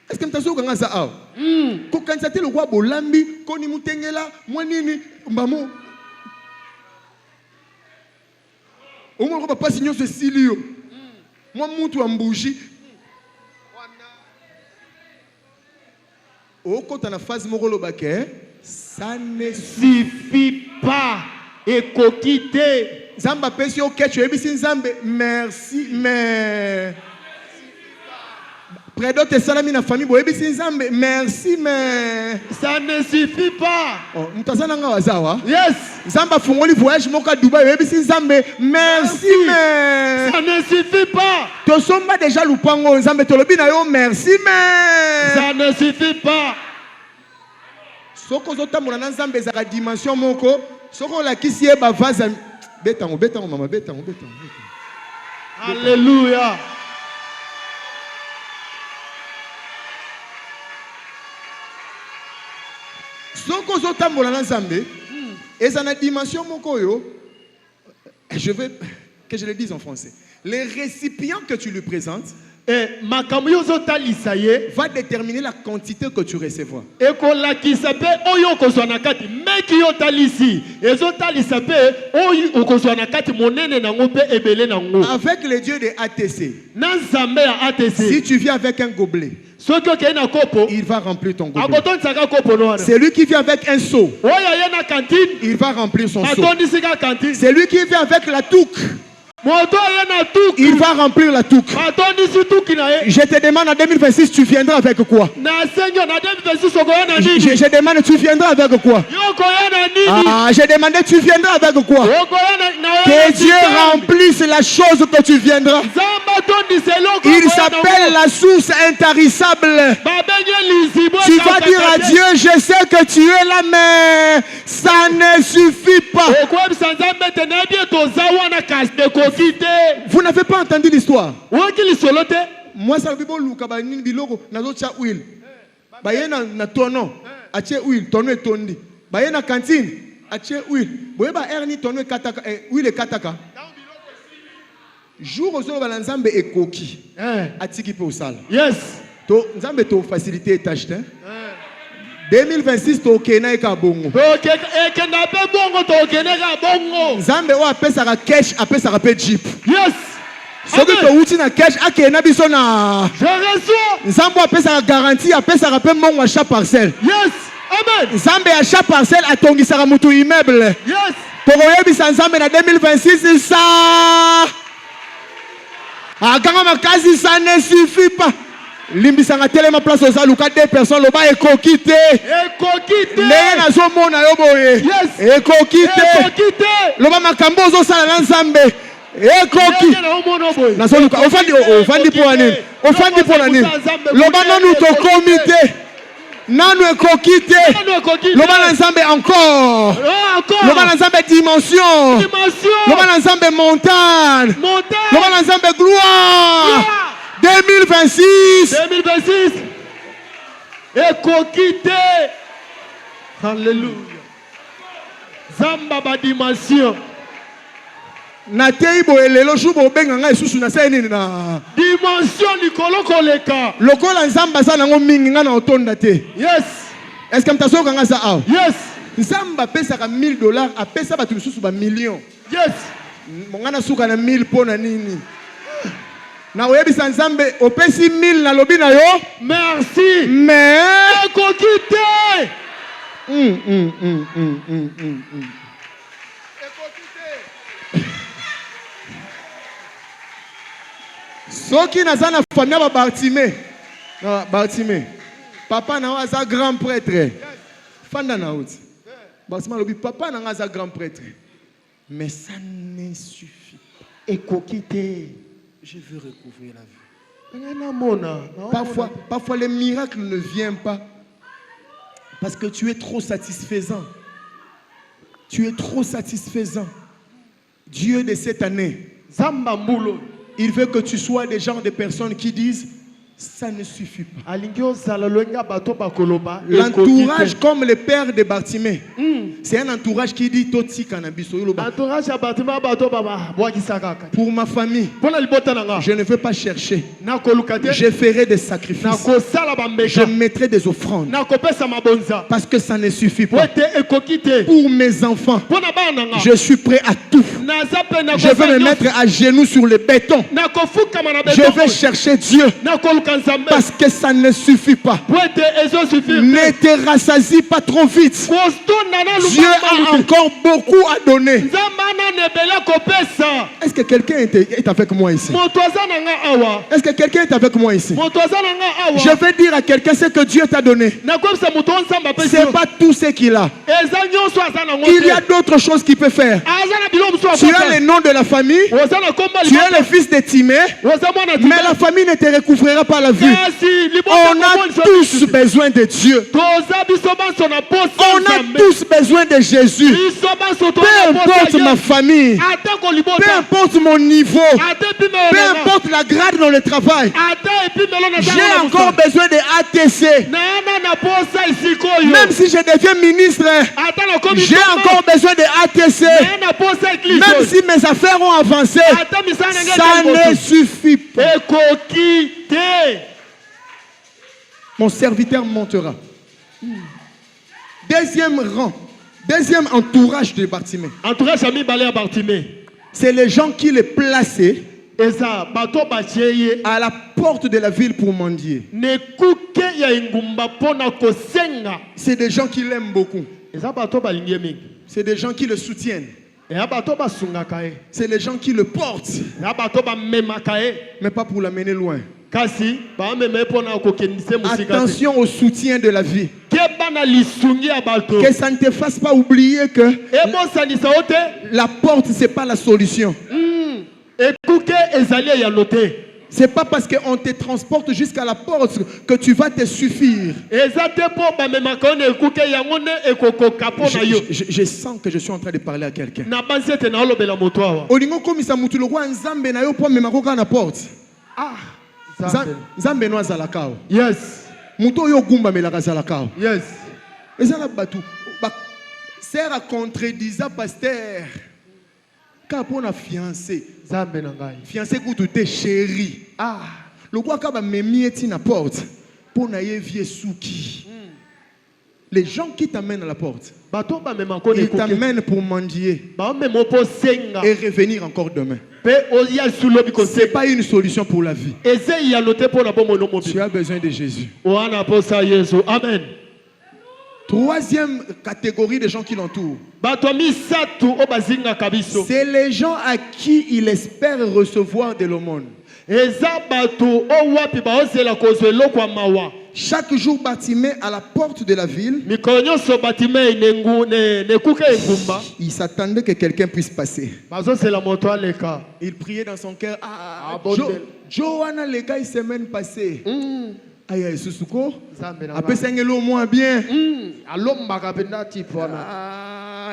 Est-ce que tu as vu comment ça a? Quand tu as le roi Bolambi, quand il mutengela, moi nini, mbamo. Au moins on va pas signer ce silio. Moi mutu ambouji. Oh quand tu as la phase morolo baké, ça ne suffit pas. Ekokite. Zamba pesi o ketchu ebisi nzambe merci mais. Près d'autres salami na famille bo ebisi nzambe merci mais ça ne suffit pas. Oh, mutazana nga wazawa. Yes. Zamba fungoli voyage moka Dubai ebisi nzambe merci mais ça ne suffit pas. To somba déjà lupango nzambe tolobi na yo merci mais ça ne suffit pas. Soko zotamona na nzambe za dimension moko. Soko la kisi e ba vaza betango mama betango. Alléluia. Soko zotambola na nzambe eza na dimension moko yo. Je veux que je le dise en français. Les récipients que tu lui présentes va déterminer la quantité que tu recevras. Avec les dieux de ATC, si tu viens avec un gobelet, il va remplir ton gobelet. Celui qui vient avec un seau, il va remplir son seau. Celui qui vient avec la touque, il va remplir la touque. Je te demande en 2026, tu viendras avec quoi? Je demande, tu viendras avec quoi? Je demandais, tu viendras avec quoi? Que Dieu remplisse la chose que tu viendras. Il s'appelle la source intarissable. Tu vas dire à Dieu, je sais que tu es là, mais ça ne suffit pas. Vous n'avez pas entendu l'histoire? Moi, ça veut dire que huile. Na tono, ache huile, tono et tondi. Baye na cantine, ache huile. Boye ba erni tono kataka, huile kataka. Jour au soir, nzambe ekoki. Atiki pe osala. Yes. To nzambe to facilité tâche. 2026 to kena eka bongo. Ekena pe bongo to kena eka bongo. Nzambe o apesa ka cash, apesa ka pe jeep. Yes. Soki to uti na cash akena biso na. Je reçois. Nzambe o apesa ka garantie, apesa ka pe mongo a chaque parcelle. Yes. Amen. Nzambe a chaque parcelle atongisa ka mutu immeuble. Yes. Pour oyebisa nzambe na 2026 ça. Quand makazi ça ne suffit pas. Limbisanga telema place aux aluka 2 personnes le bas ekokite. Ekokite. Les nazo mona yo boye. Yes. Ekokite. Ekokite. Le bas makambo zo sala na nzambe. Ekoki. Nazo luka ofandi pour année. Ofandi pour année. Le bas nanu to comité. Nanu ekokite. Le bas nzambe encore. Le bas nzambe dimension. Le bas nzambe montagne. Le bas nzambe gloire. 2026. Ekokite. Alléluia. Zamba ba dimension. Na teibo elelo jubo benga ngai susu na seni na dimension likolo koleka. Lokola nzamba sana ngo mingi nga na otonda te. Yes. Est-ce que mtasoka nga sa aw? Yes. Nzamba pesa ka $1000 apesa batu susu ba million. Yes. Mongana suka na 1000 pona nini? Na oyebisa nzambe opesi 1000 na lobi na yo merci mais ekokite. Ekokite. 2026 Soki nazana famille ba Bartimée. Non, Bartimée. Papa na waza grand prêtre. Fanda na out. Bartimée lobi papa na waza grand prêtre. Mais ça ne suffit pas.
Et coquité.
Je veux recouvrir la vie. Parfois les miracles ne viennent pas parce que tu es trop satisfaisant. Tu es trop satisfaisant. Dieu de cette année, il veut que tu sois des genres de personnes qui disent ça ne suffit pas. L'entourage comme le père de Bartimée, c'est un entourage qui dit Toti Kanabiso. Pour ma famille, je ne veux pas chercher. Je ferai des sacrifices. Je mettrai des offrandes. Parce que ça ne suffit pas. Pour mes enfants, je suis prêt à tout. Je vais me mettre à genoux sur le béton. Je vais chercher Dieu. Parce que ça ne suffit pas. Ne te rassasie pas trop vite. Dieu a encore beaucoup à donner. Est-ce que quelqu'un est avec moi ici? Est-ce que quelqu'un est avec moi ici? Je vais dire à quelqu'un ce que Dieu t'a donné. Ce n'est pas tout ce qu'il a. Il y a d'autres choses qu'il peut faire. Tu as le nom de la famille. Tu es le fils de Timée. Mais la famille ne te recouvrira pas la vie. On a tous besoin de Dieu. On a tous besoin de Jésus. Peu importe ma famille, peu importe mon niveau, peu importe la grade dans le travail, j'ai encore besoin de ATC. Même si je deviens ministre, j'ai encore besoin de ATC. Même si mes affaires ont avancé, ça ne suffit pas. Mon serviteur montera. Deuxième rang, deuxième entourage de Bartimée. C'est les gens qui les plaçaient à la porte de la ville pour mendier. C'est des gens qui l'aiment beaucoup. C'est des gens qui le soutiennent. C'est les gens qui le portent. Mais pas pour l'amener loin. Attention au soutien de la vie. Que ça ne te fasse pas oublier que la porte, ce n'est pas la solution. C'est pas parce qu'on te transporte jusqu'à la porte que tu vas te suffire. Je sens que je suis en train de parler à quelqu'un. Nzambe no azalakao.
Yes.
Muto yo gumba melaka zalakao.
Yes.
Ezala batu. Sert à contredisa pasteur. Ka pona fiancé.
Nzambe na ngai.
Fiancé kutu te chéri. Le quoi ka ba memi eti na porte. Pona ye vie souki. Les gens qui t'amènent à la porte, ils t'amènent pour mendier et revenir encore demain. Ce n'est pas une solution pour la vie. Tu as besoin de Jésus.
Amen.
Troisième catégorie de gens qui l'entourent, c'est les gens à qui il espère recevoir de l'aumône. Chaque jour, Bartimée à la porte de la ville, il s'attendait que quelqu'un puisse passer. Il priait dans son cœur. Johanna, les gars, il s'est même passé. Aïe, Susuko. Après, c'est un moins bien.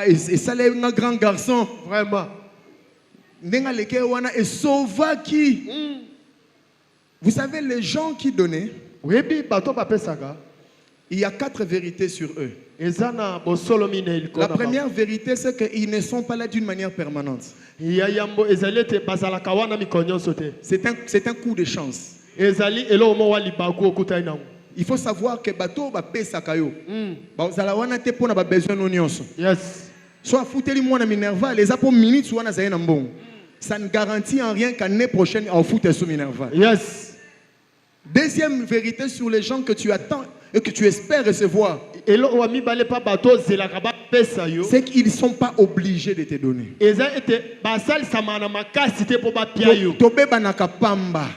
Et ça, c'est un grand garçon.
Vraiment.
Et sauva qui? Vous savez, les gens qui donnaient, il y a 4 vérités sur eux. La première vérité, c'est qu'ils ne sont pas là d'une manière permanente. C'est un coup de chance. Il faut savoir que bateau va payer Sakayo.
Yes.
Soit foutez-lui moi na Minerva, les apôtres minutes soit na zayen mbong. Ça ne garantit en rien qu'année prochaine on foute sous Minerva.
Yes.
Deuxième vérité sur les gens que tu attends et que tu espères recevoir. c'est qu'ils ne sont pas obligés de te donner. Tobeba nakapamba.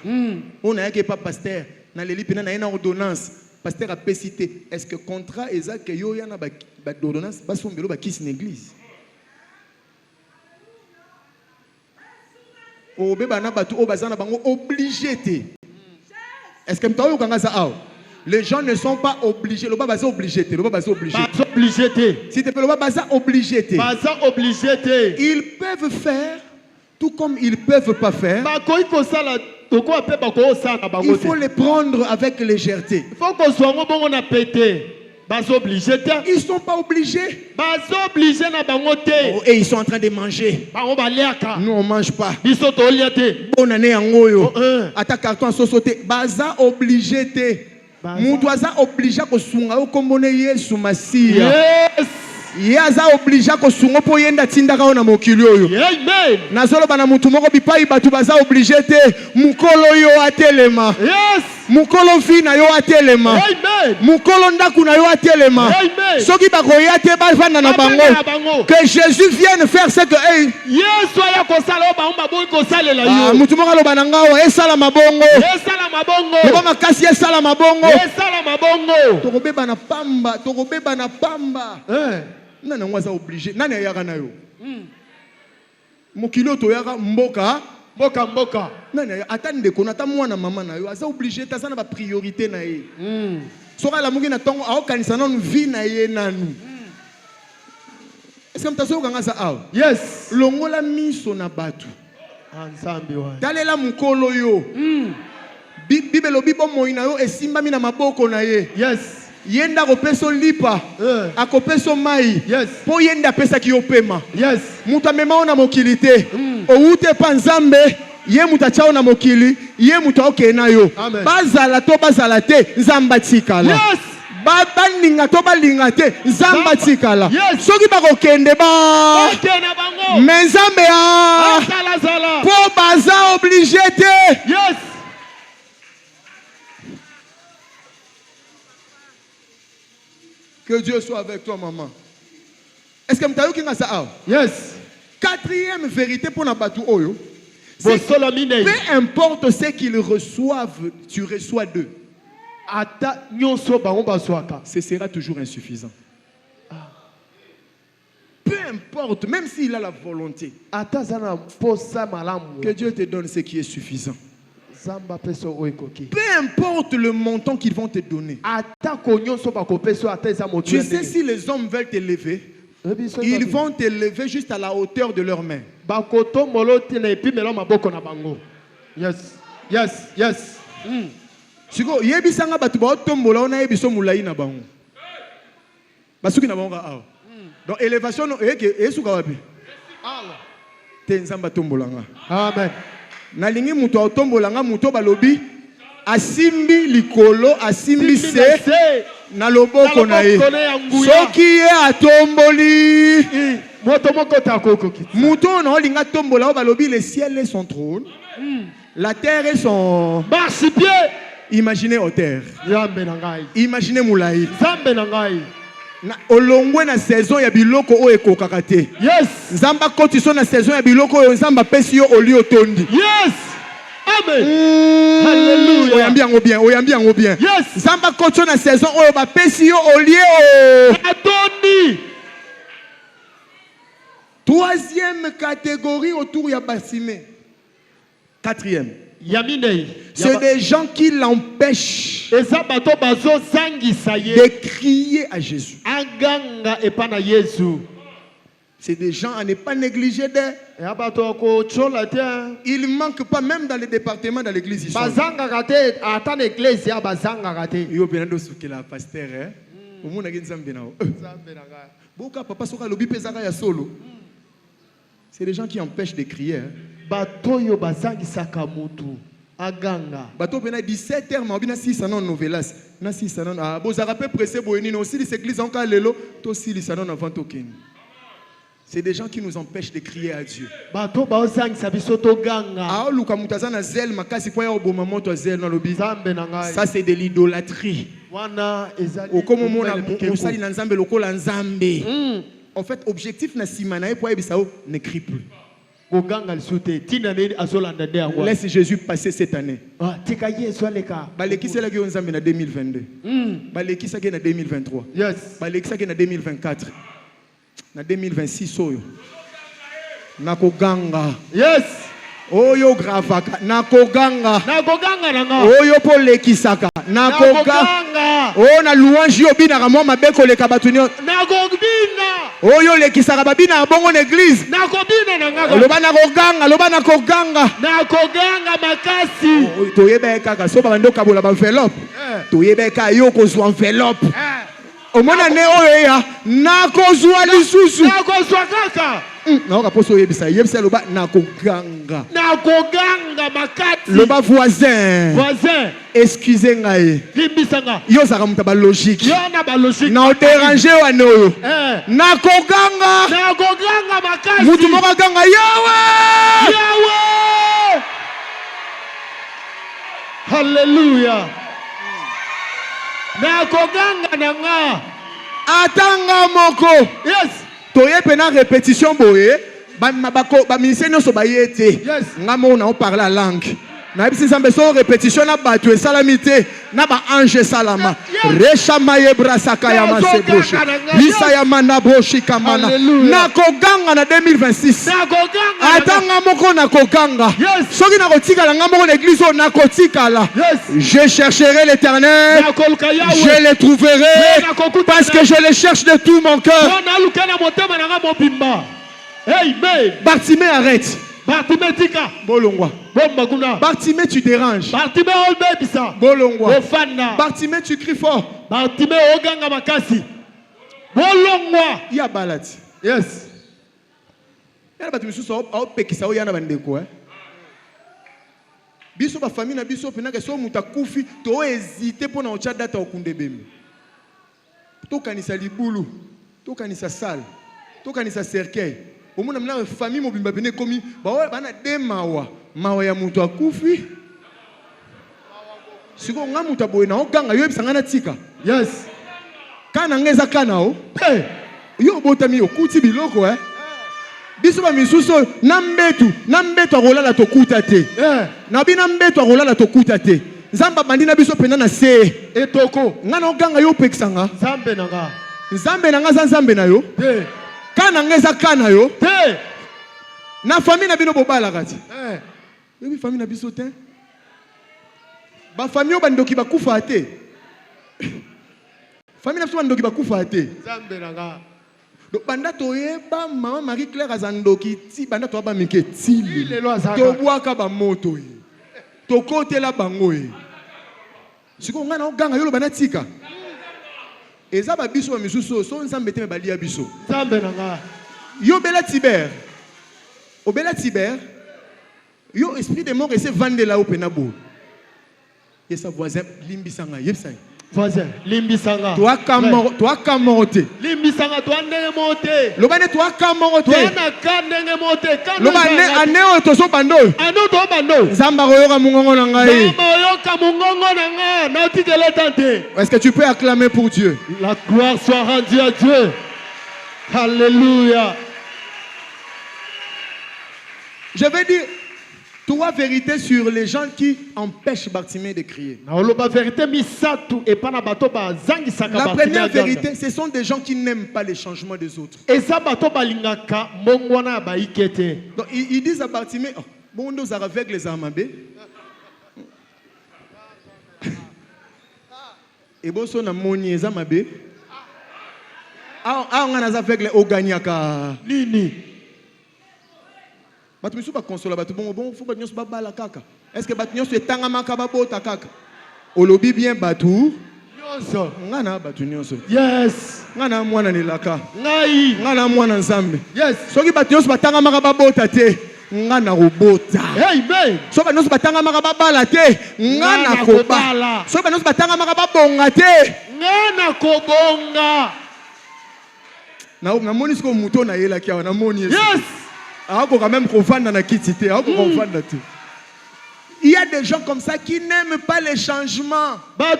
On a pas pasteur. Na leli pena na une ordonnance. Pasteur a pécité. Est-ce que contrat ezak yo yana ba ordonnance ba sombelo ba kiss l'église? Obeba na batu obazana bango obligé te. Est-ce que mtayo kanga za aw? Les gens ne sont pas obligés. Le baba obligé. Le baba obligé. Si tu peux le baba obligé. Ils peuvent faire tout comme ils peuvent pas faire. Il faut les prendre avec légèreté. Ils sont pas obligés. Et ils sont en train de manger. Nous on mange pas. Bonne année en goyo. Ata carton sauté. Baza obligé. Moutoisa obligé ko sunga o kombone Yesu Masia. Yes. Yaza obligé ko sunga po yenda tindaka ona mokili oyo. Amen. Nazolo bana mutu moko bipai batu baza obligé te mukolo yo atelema. Yes. Mukolo fina yo atelema. Amen. Mukolo ndaku na yo atelema. Amen. Soki bakoya te bafana na bango. Que Jésus vienne faire ce que Yesu ya ko sala o ba umba boy ko salela yo. Mutu moko lo bananga o esala mabongo. Esala mabongo. Ko makasi esala mabongo. Esala mabongo. Tokobeba na pamba, tokobeba na pamba. Nana ngwaza obligé. Nani ayaka na yo? Mokilo to yaka mboka. Mboka. Nani atande ko na ta mwana mama na yo. Aza obligé ta sana ba priorité na ye. Soka la mungi na tongo aokanisa nanu vie na ye nanu. Est-ce que mtaso kanga za aw? Yes. Longola miso na batu. Nzambe wa. Dalela mukolo yo. Bibelo bibo moina yo esimbami na maboko na ye. Yes. Yenda kopeso lipa. Akopeso mai. Yes. Po yenda pesa ki opema. Yes. Muta mema ona mokili te. Oute pa Nzambe. Ye muta chao na mokili. Ye muta oke na yo. Bazala to bazala te. Nzamba tikala. Yes. Baba ninga to balinga te. Nzamba tikala. Yes. Soki bako kende ba. Mais Nzambe a. Po baza obligé te. Yes. Que Dieu soit avec toi, maman. Est-ce que tu as ça? Yes. Quatrième vérité pour Nabatu Oyo. Peu importe ce qu'ils reçoivent, tu reçois d'eux. Ce sera toujours insuffisant. Peu importe, même s'il a la volonté. Que Dieu te donne ce qui est suffisant. Peu importe le montant qu'ils vont te donner. Tu sais, si les hommes veulent t'élever, ils vont t'élever juste à la hauteur de leurs mains. Yes. Yes. Yes. Siko yebisanga batu ba tombola ona yebiso mulai na bango. Basuki na bango awa. Donc élévation no esuka wapi? Allah. Te nzamba tombolanga. Amen. Nalingi muto otombolanga muto balobi asimbi likolo asimbi se na loboko na ye. Soki ye atomboli muto na olinga tombola balobi le ciel est son trône. La terre est son marchepied. Imaginez hauteur. Imaginez moulaï. Olongwe na saison ya biloko o ekokaka te. Yes. Nzamba kotiso na saison ya biloko o nzamba pesi yo oli otondi. Yes. Amen. Hallelujah. Oyambi yango bien. Yes. Nzamba kotiso na saison o ba pesi yo oli o otondi. Troisième catégorie autour ya basime. Quatrième. C'est des gens qui l'empêchent de crier à Jésus. C'est des gens à ne pas négliger d'eux. Ils ne manquent pas même dans le département de l'église. C'est des gens qui empêchent de crier. Batoyo bazangi sakamutu aganga bato bena 17h mabina 6 anon novelas na 6 anon bozara pe pressé boyeni no aussi l'église en lelo to si lisanon avant token. C'est des gens qui nous empêchent de crier à Dieu. Bato bazangi sabiso to ganga a luka mutazana zel makasi kwa ya oboma moto zel na lobi zambe na ngai. Ça c'est de l'idolâtrie. Wana ezali comme mona osali na nzambe lokola nzambe. En fait, objectif na simanae pour ebisao n'écrit plus. Laisse Jésus passer cette année. Baleki c'est la guerre en 2022. Baleki c'est en 2023.
Yes.
Baleki c'est en 2024. En 2026 soyo. Nakoganga.
Yes.
Oyo gravaka. Nakoganga.
Nakoganga nanga.
Oyo polekisaka. Nakoganga. Oh na louange yo bina ramo mabeko le kabatunyo.
Nakogina.
Oyo lekisaka babina bongo l'église.
Nakobina nanga.
Loba nakoganga, loba nakoganga.
Nakoganga makasi.
Toyebe kaka so bando kabola ba enveloppe. Toyebe ka yo kozwa enveloppe. Omona ne oyo ya nakozwa lisusu.
Nakozwa kaka.
Na poso yebisa yebisa loba nakoganga.
Nakoganga makati.
Loba voisin.
Voisin.
Excusez ngai.
Limbisanga.
Yo saka muta ba logique.
Yo na ba logique.
Na déranger wa noyo.
Nakoganga. Nakoganga makati.
Mutu moko ganga yawe.
Yawe. Hallelujah. Nakoganga nanga.
Atanga moko.
Yes.
Toye pena répétition boye. Ba ministère no so ba yete.
Yes.
Ngamo na on parle la langue. Na bisi sambe so répétition na batu e salamité na ba ange salama. Resha maye brasaka ya maseboshe. Bisa ya mana boshi kamana. Na koganga na 2026.
Na koganga.
Atanga moko na koganga.
Yes.
Soki na kotika la ngamo l'église na kotika la.
Yes.
Je chercherai l'Éternel. Je le trouverai parce que je le cherche de tout mon cœur.
Amen.
Bartimée arrête.
Bartimée tika.
Bolongwa. Bartimée tu déranges.
Bartimée olbebisa.
Bolongwa.
Ofana.
Bartimée tu cries fort.
Bartimée oganga makasi. Bolongwa.
Il y a balati.
Yes.
Il y a batimi sous au pekisa o yana bandeko hein. Biso ba famille na biso pena ke so mutakufi to hésiter pour na ocha data okunde bemi. To kanisa libulu, to kanisa sal, to kanisa cercueil. Au moins na famille mobimba bene komi ba bana de mawa ya mutu akufi. Siko nga mutu boye na oganga yo ebisanga na tika.
Yes.
Kana ngeza kana o. Yo botami okuti biloko hein. Biso ba misuso nambetu akolala tokuta te. Na bina mbetu akolala tokuta te. Nzamba bandina biso pena na se.
Etoko.
Ngana oganga yo pekisanga.
Nzambe nanga.
Nzambe nanga za nzambe na yo.
Te.
Kana ngeza kana yo.
Te.
Na famille na bino bobala kati. Yo famille na biso te. Ba famille bandoki bakufa te. Famille na biso bandoki bakufa te.
Nzambe nanga.
Banda toyeba maman Marie Claire azandoki ti banda to ba mike tili to bwaka ba moto yi to kotela bango yi siko ngana oganga yolo bana tika eza ba biso ba misuso so nzambe te ba lia biso
nzambe nanga
yo bela tiber obela tiber yo esprit de mort ese vandela opena bo yesa voisin limbisanga yebsai
voisin limbisanga
toi kamote
limbisanga toi ndenge mote
lobane toi kamote
toi na kandenge mote
lobane aneo toso bando
ano to bando
zamba koyoka mungongo na ngai
zamba yoka mungongo na nga na tikele tante.
Est-ce que tu peux acclamer pour Dieu?
La gloire soit rendue à Dieu. Alléluia.
Je vais dire trois vérités sur les gens qui empêchent Bartimée de crier. La première vérité, ce sont des gens qui n'aiment pas les changements des autres. Donc ils disent à Bartimée, oh, bon, nous sommes avec les amabés. Et bon, on a moni les amabés. Ah, on a avec les oganyaka.
Nini.
Batu misu ba consola batu bon faut ba nyos ba bala kaka. Est-ce que batu nyos etanga makaba bota kaka? Olobi bien batu
nyonso
ngana batu nyonso.
Yes.
Ngana mwana nelaka.
Ngai.
Ngana mwana nzambe.
Yes.
Soki batu nyos batanga makaba bota te ngana robota.
Amen.
Soki batu nyos batanga makaba bala te ngana kobala. Soki batu nyos batanga makaba bonga te
ngana kobonga.
Na moni siko muto na yela kia na moni.
Yes.
Quand même il y a des gens comme ça qui n'aiment pas les changements. Ils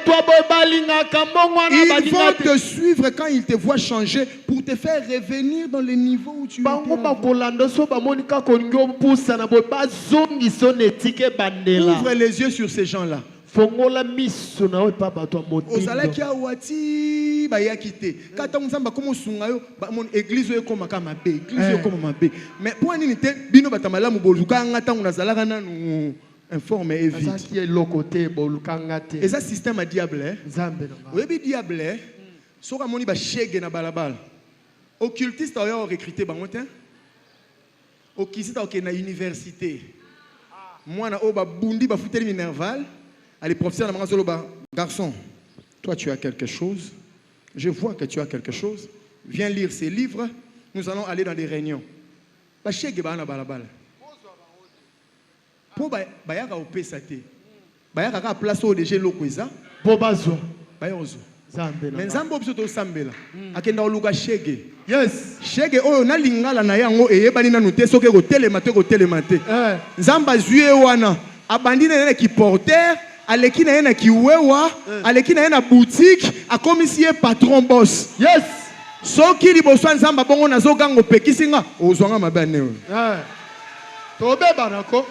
vont te suivre quand ils te voient changer pour pour te faire revenir dans le niveau où tu étais. Ouvre les yeux sur ces gens-là. Ozalaki awati bayakite. Kata muzamba komo sungayo mon église yo koma kama be. Église yo koma mabe. Mais pour nini te bino batamala muboluka ngata unazalaka nanu informe et vite. Et ça système à diable. Oyebi diable. Soka moni ba shege na balabala. Occultiste oyo recruter bango te. Okisita ok na université. Mwana oba bundi ba futeli minerval. Allez, professeur, garçon, toi tu as quelque chose. Je vois que tu as quelque chose. Viens lire ces livres. Nous allons aller dans des réunions. Pour bayaka au pesate. Bayaka a place au DG lokweza. Bobazo. Bayozo. Mais nzambo biso sambela. Akenda oluka shege. Yes. Shege oyo na lingala na yango eyebani na nute soke ko telemate ko telemate. Nzamba zuye wana abandi na ki porteur. Aleki na yena kiwewa, aleki na yena boutique, akomisi patron boss. Yes. Soki liboso nzamba bongo nazo gango pekisinga, ozwanga mabane. Tobe banako.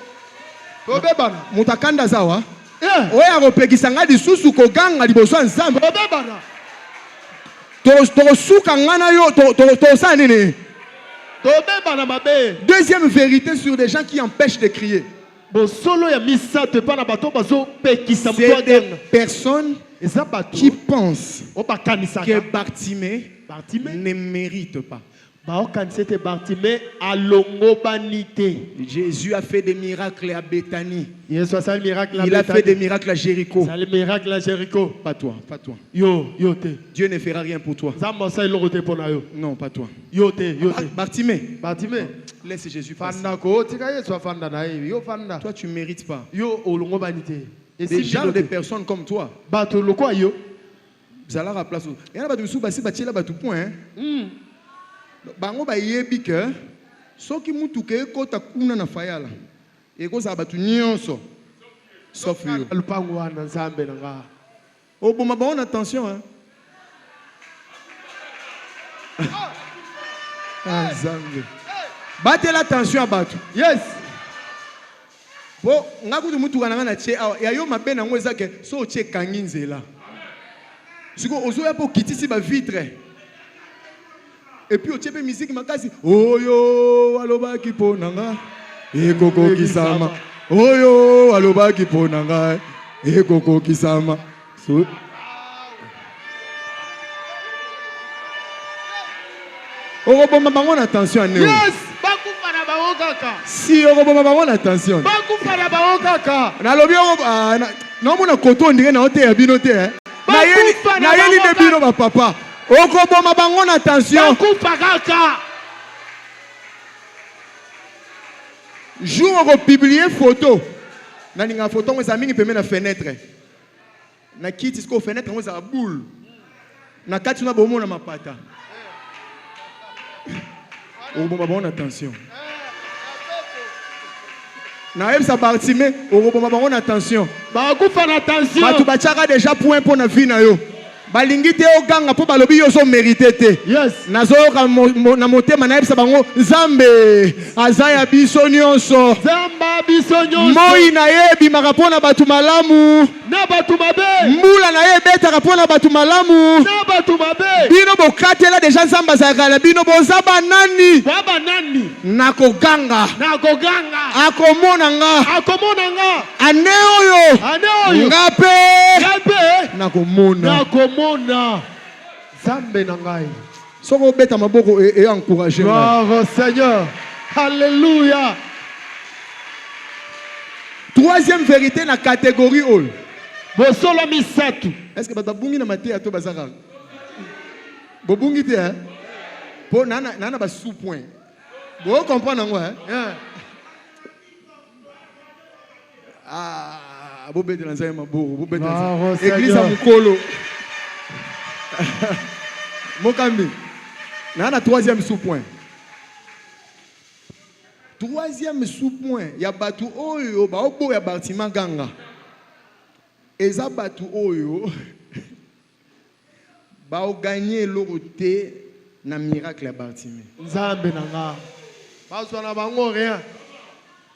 Tobe bana. Mutakanda zawa. Oya go pekisanga lisusu ko ganga liboso nzamba. Tobe bana. To suka ngana yo to sa nini. Tobe bana mabe. Deuxième vérité sur des gens qui empêchent de crier. C'est des personnes qui pensent que Bartimée ne mérite pas. Jésus a fait des miracles à Béthanie. Il a fait des miracles à Jéricho. Pas toi, pas toi. Dieu ne fera rien pour toi. Non, pas toi. Bartimée. Laisse Jésus passer. Toi, tu ne mérites pas. Des gens, des personnes comme toi. Vous allez à la place. Il y a des bango ba yebi ke soki mutu ke kota kuna na fayala ekoza batu nyonso sauf yo lupango wana nzambe nga oboma ba on attention hein nzambe batela attention à batu yes bo ngakutu mutu kana na che ya yo mabe na ngweza ke so che kanginzela siko ozoya po kitisi ba vitre. Et puis au tchèpe musique makasi oyo aloba kiponanga ekoko kisama oyo aloba kiponanga ekoko kisama Oroboma bango attention à nous. Yes, bakufa na bango kaka. Si oroboma bango attention. Bakufa na bango kaka. Na lobi na mona koto ndenge na hotel ya bino te. Na yeli de bino ba papa. Okoboma bango attention. Bakufa kaka. Jour on publier photo. Na ninga photo ngo za mingi pembe na fenêtre. Na kiti sko fenêtre ngo za boule. Na kati na bomo na mapata. Okoboma bango attention. Na yebisa Bartimée, okoboma bango attention. Bakufa na attention. Batu bachaka déjà point pour na vie na yo. Balingi te oganga po balobi yo so mérité te. Yes. Nazo na motema na yebisa bango Nzambe azaya biso nyonso. Nzamba biso nyonso. Moi na yebi makapona batu malamu. Na batu mabe. Mbula na yebeta kapona batu malamu. Na batu mabe. Bino bokatela déjà Nzamba zakala bino bozaba nani? Baba nani? Nakoganga. Nakoganga. Akomona nga. Akomona nga. Aneoyo. Aneoyo. Ngape. Ngape. Nakomona. Nakomona. Zambe nangai. Soko beta maboko et encourager. Bravo Seigneur. Alléluia. Troisième vérité na catégorie all. Bosolo misatu. Est-ce que batabungi na maté ato bazaka? Bobungi te hein? Po nana ba sous point. Vous comprenez ngo hein? Ah, bobete na nzaya maboko, bobete. Église à Mukolo. Mokambi. Nana troisième sous-point. Troisième sous-point. Ya batu oyo ba obo ya Bartimée ganga. Eza batu oyo ba o gagner l'oroté na miracle ya Bartimée.
Nzambe nanga. Bazwa na bango rien.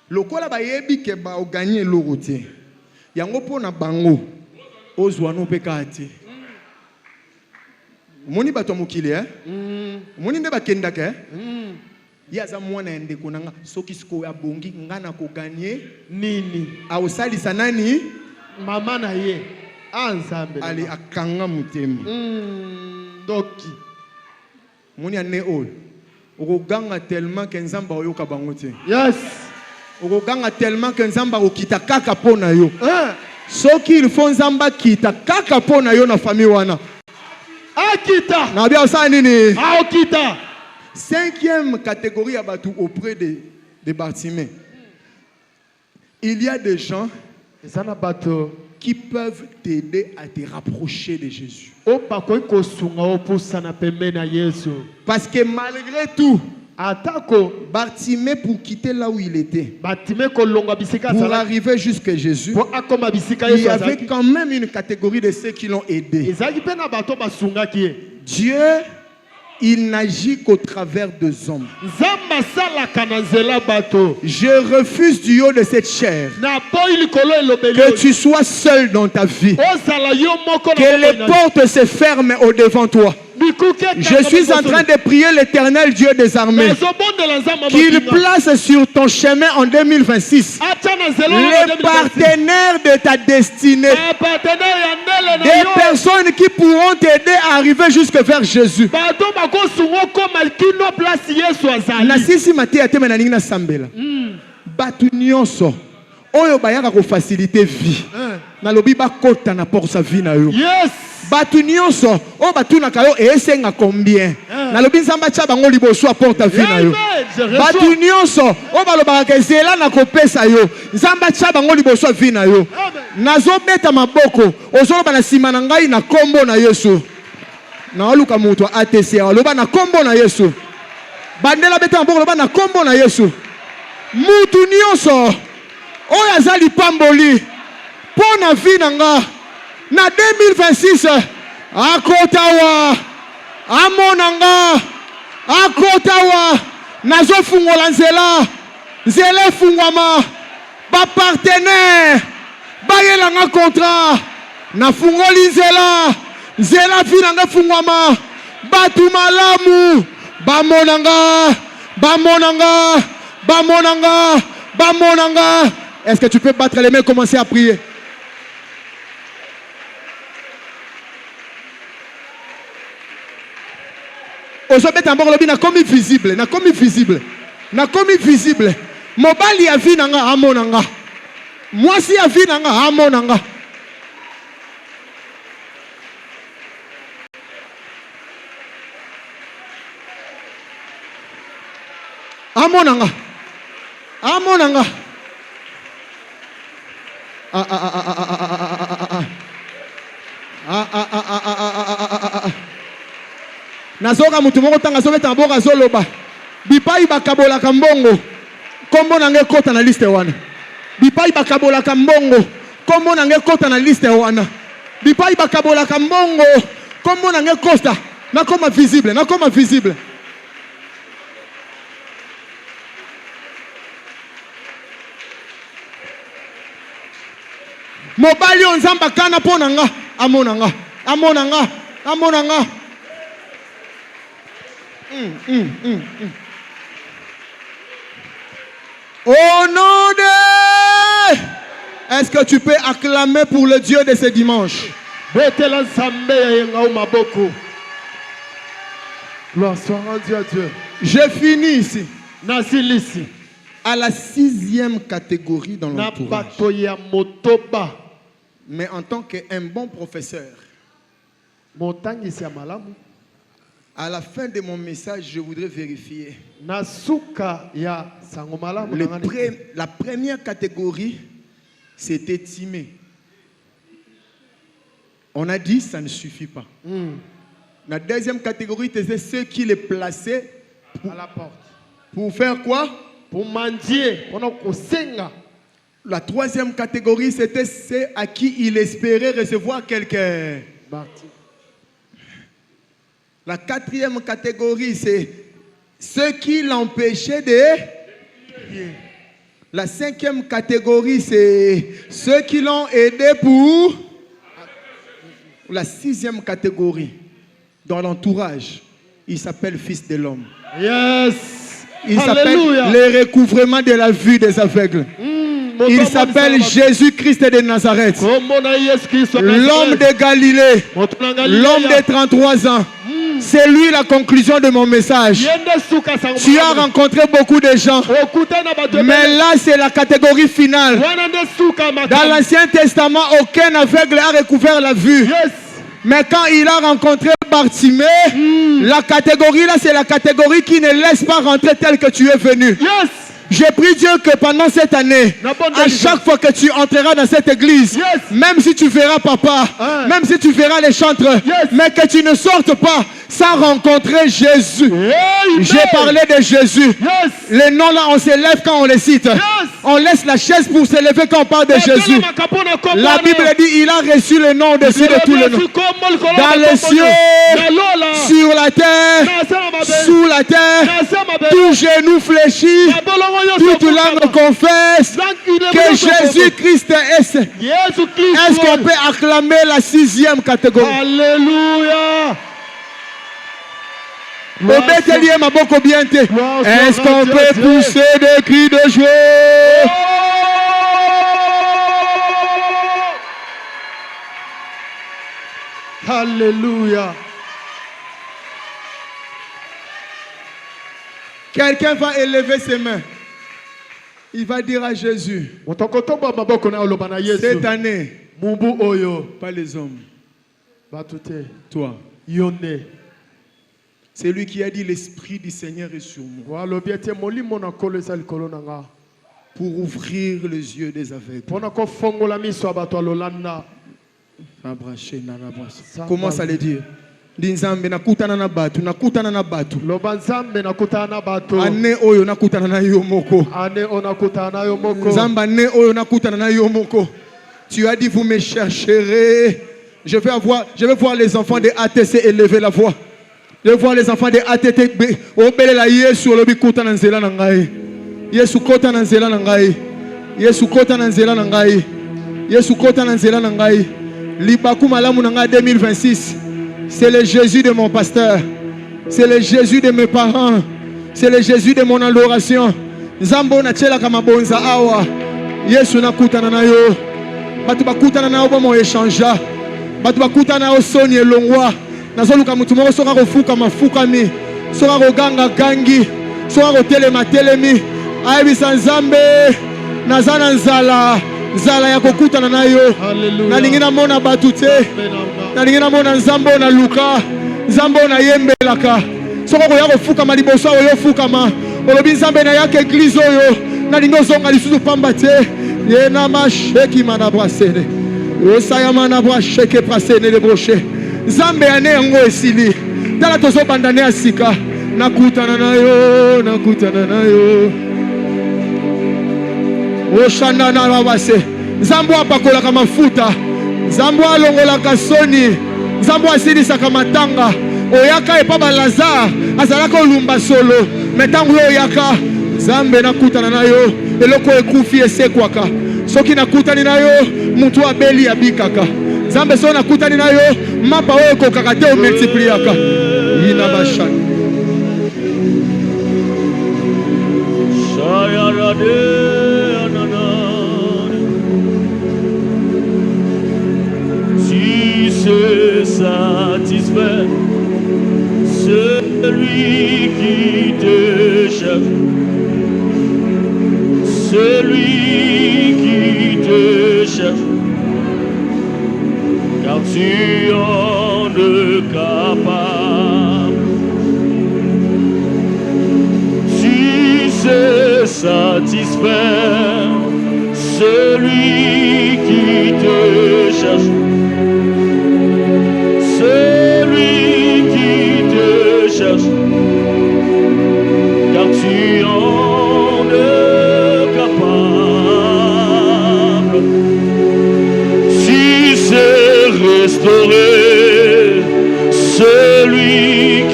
Lokola bayebi ke ba gagner l'oroté. Yango po na bango. Ozwa no pe kati. Moni bato mokili moni nde bakenda ke yaza mwana ndeko nanga soki siko ya bongi ngana ko gagner
nini
aosalisa nani
mama na ye Nzambe
ali akanga mutema
doki
moni ane oyo okoganga tellement que nzamba oyoka bango te
yes
okoganga tellement que nzamba okita kaka pona yo soki il faut nzamba kita kaka pona yo na famille wana
Akita.
Na bien ça nini?
Akita.
5e catégorie à Batou auprès de Bartimée. Il y a des gens qui peuvent t'aider à te rapprocher de Jésus. Parce que malgré tout, Bartimée, pour quitter là où il était, pour arriver jusqu'à Jésus, il y avait quand même une catégorie de ceux qui l'ont aidé. Dieu, il n'agit qu'au travers des hommes. Je refuse du haut de cette chair que tu sois seul dans ta vie, que les portes se ferment au-devant toi. Je suis en train de prier l'Éternel Dieu des armées qu'il place sur ton chemin en 2026 les partenaires de ta destinée, des personnes qui pourront t'aider à arriver jusque vers Jésus. Nasisi mate ate menaningi na sambela batu nyonso oyo bayaka ko faciliter vie na lobi ba kota na pour sa vie na yo. Yes. Batu nyonso o batu na kayo esenga combien na lobi nzamba cha bango liboso apporte ta vie na yo. Batu nyonso o balobaka kezela na kopesa yo nzamba cha bango liboso vie na yo. Nazo beta maboko ozoloba na sima na ngai na kombo na Yesu. Na oluka mutu ATC aloba na kombo na Yesu. Bandela beta maboko aloba na kombo na Yesu. Mutu nyonso oyo azali pamboli pona vie na nga na 2026 akotawa amonanga akotawa nazofungola nzela efungwama bapartenaire bayelanga contrat nafungoli nzela vie nanga efungwama batu malamu bamonanga. Est-ce que tu peux battre les mains et commencer à prier? Aujourd'hui, na komi visible. Mobali a vu nanga amonanga. Moi si a vu nanga amonanga. Amonanga. Nazoka mutu moko tanga sobeta mboka zoloba bipai bakabola kambongo kombo nange kota na liste wana bipai bakabola kambongo kombo nange kota na liste wana bipai bakabola kambongo kombo nange kosta na koma visible mobali onzamba kana ponanga amonanga. Au nom de... Est-ce que tu peux acclamer pour le Dieu de ce dimanche?
Gloire soit rendue à Dieu.
Je finis ici. À la 6e catégorie dans l'entourage. Mais en tant qu'un bon professeur, à la fin de mon message, je voudrais vérifier. La première catégorie, c'était Timée. On a dit ça ne suffit pas. La deuxième catégorie, c'était ceux qui les plaçaient à la porte. Pour faire quoi? Pour mendier. La troisième catégorie, c'était ceux à qui il espérait recevoir quelqu'un. La quatrième catégorie, c'est ceux qui l'empêchaient de... La cinquième catégorie, c'est ceux qui l'ont aidé pour... La sixième catégorie, dans l'entourage, il s'appelle Fils de l'homme.
Yes.
Il s'appelle le recouvrement de la vue des aveugles. Il s'appelle Jésus-Christ de Nazareth. L'homme de Galilée. L'homme de 33 ans. C'est lui la conclusion de mon message. Tu as rencontré beaucoup de gens. Mais là, c'est la catégorie finale. Dans l'Ancien Testament, aucun aveugle a recouvert la vue. Mais quand il a rencontré Bartimée, la catégorie là, c'est la catégorie qui ne laisse pas rentrer tel que tu es venu. Je prie Dieu que pendant cette année, à chaque fois que tu entreras dans cette église, même si tu verras papa, même si tu verras les chantres, mais que tu ne sortes pas sans rencontrer Jésus. J'ai parlé de Jésus. Les noms là, on s'élève quand on les cite. On laisse la chaise pour s'élever quand on parle de Jésus. La Bible dit il a reçu le nom au-dessus de tous les noms. Dans les cieux, sur la terre, sous la terre, tout genou fléchit, toute langue confesse que Jésus-Christ est. Est-ce qu'on peut acclamer la sixième catégorie?
Alléluia.
Est-ce qu'on peut pousser des cris de joie?
Alléluia.
Quelqu'un va élever ses mains. Il va dire à Jésus, cette année, pas les hommes, toi. C'est lui qui a dit l'Esprit du Seigneur est sur moi. Pour ouvrir les yeux des aveugles. Comment ça le dire? Nzambe nakutana na batu, nakutana na batu.
Loba nzambe nakutana na batu.
Ane oyo nakutana na yo moko.
Ane onakutana na yo moko.
Nzamba ane oyo nakutana na yo moko. Tu as dit vous me chercherez. Je vais voir les enfants de ATC élever la voix. Je vais voir les enfants de ATT obele la Yesu lobi kutana nzela na ngai. Yesu kota na nzela na ngai. Yesu kota na nzela na ngai. Yesu kota na nzela na ngai. Libaku malamu na ngai 2026. C'est le Jésus de mon pasteur. C'est le Jésus de mes parents. C'est le Jésus de mon adoration. Zambo na chela kama bonza awa. Yesu na kutana na yo. Batu bakutana na yo bomo échangea. Batu bakutana na yo soni elongwa. Nazoluka mutu moko soka kofuka mafukami. Soka koganga gangi. Soka kotelema telemi. Ayebisa Nzambe nazana nzala. Nzala ya kokutana na yo. Nalingi na mona batu te. Nalingi na mona Nzambe na luka. Nzambe na yembelaka. Soko koya kofukama liboso oyo fukama. Olobi Nzambe na yake église oyo. Nalingi ozonga lisusu pamba te. Ye na masheki mana brasene. Osaya mana brasheke prasene le broche. Nzambe ane yango esili. Tala tozo bandane asika. Nakutana na yo, nakutana na yo. Oshana na wabase. Nzambe apakola kama mafuta. Nzambe alongola kasoni. Nzambe asilisa kama tanga. Oyaka epaba Lazare. Azalaka olumba solo. Metangu oyaka. Nzambe nakutana na yo. Eloko ekufi esekwaka. Soki nakutani na yo. Mutu abeli abikaka. Nzambe so nakutani na yo. Mapa oyo kokaka te o multipliaka. Ina bashani.
Si se satisfait celui qui te cherche, celui qui te cherche, car tu en es capable. Si se satisfait celui qui te cherche, celui qui te cherche, car tu en es capable. Si c'est restauré celui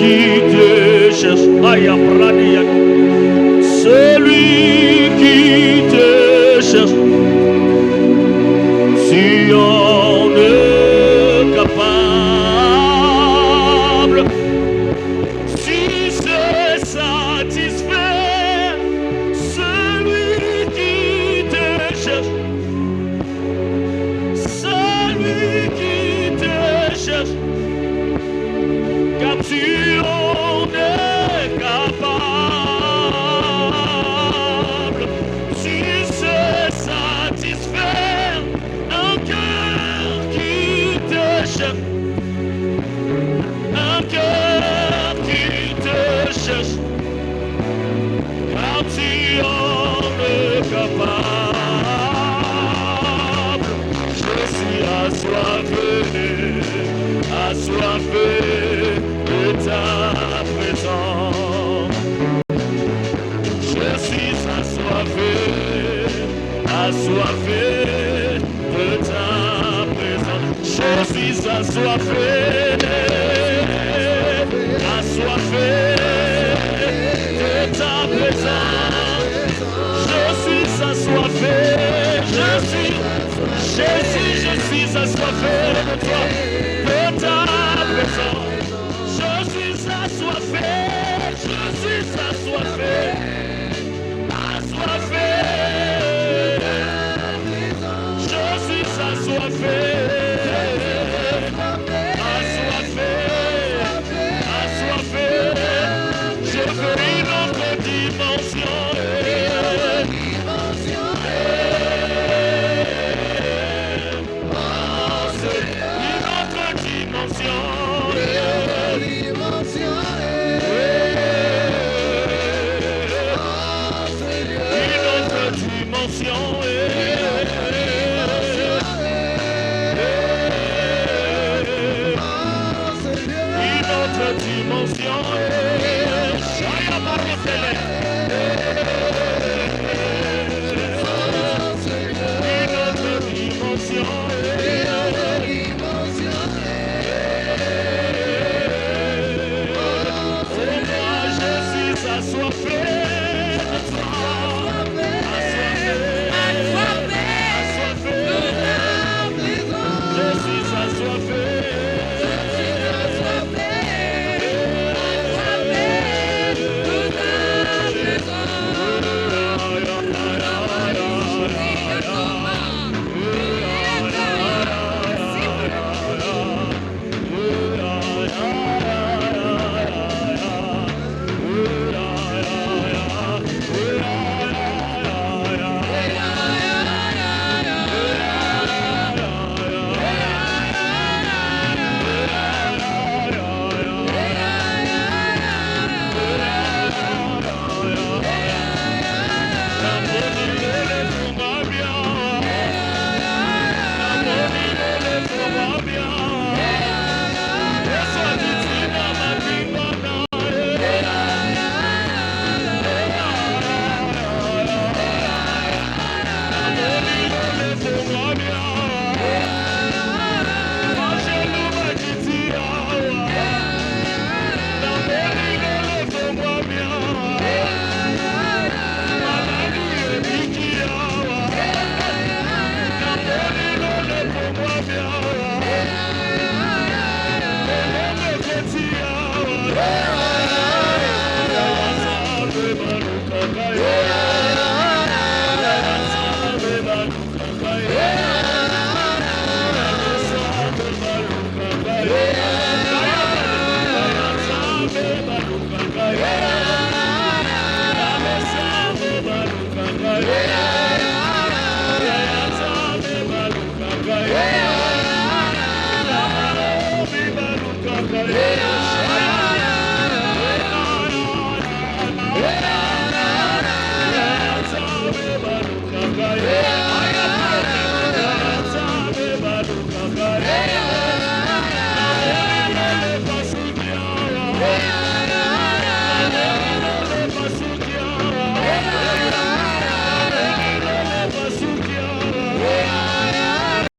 Shaya Pradia. Celui qui te cherche, si on est capable, si c'est satisfait, celui qui te cherche, celui qui te cherche, car si on est capable, si c'est satisfait, un cœur qui te cherche, un cœur qui te cherche, car si on est capable, je suis assoiffé de ta présence. Je suis assoiffé de ta présence. Je suis assoiffé de ta présence. Je suis assoiffé, je suis assoiffé de toi, de ta présence. Je suis assoiffé, assoiffé. Je suis assoiffé, assoiffé. Je veux une autre dimension.
Yeah.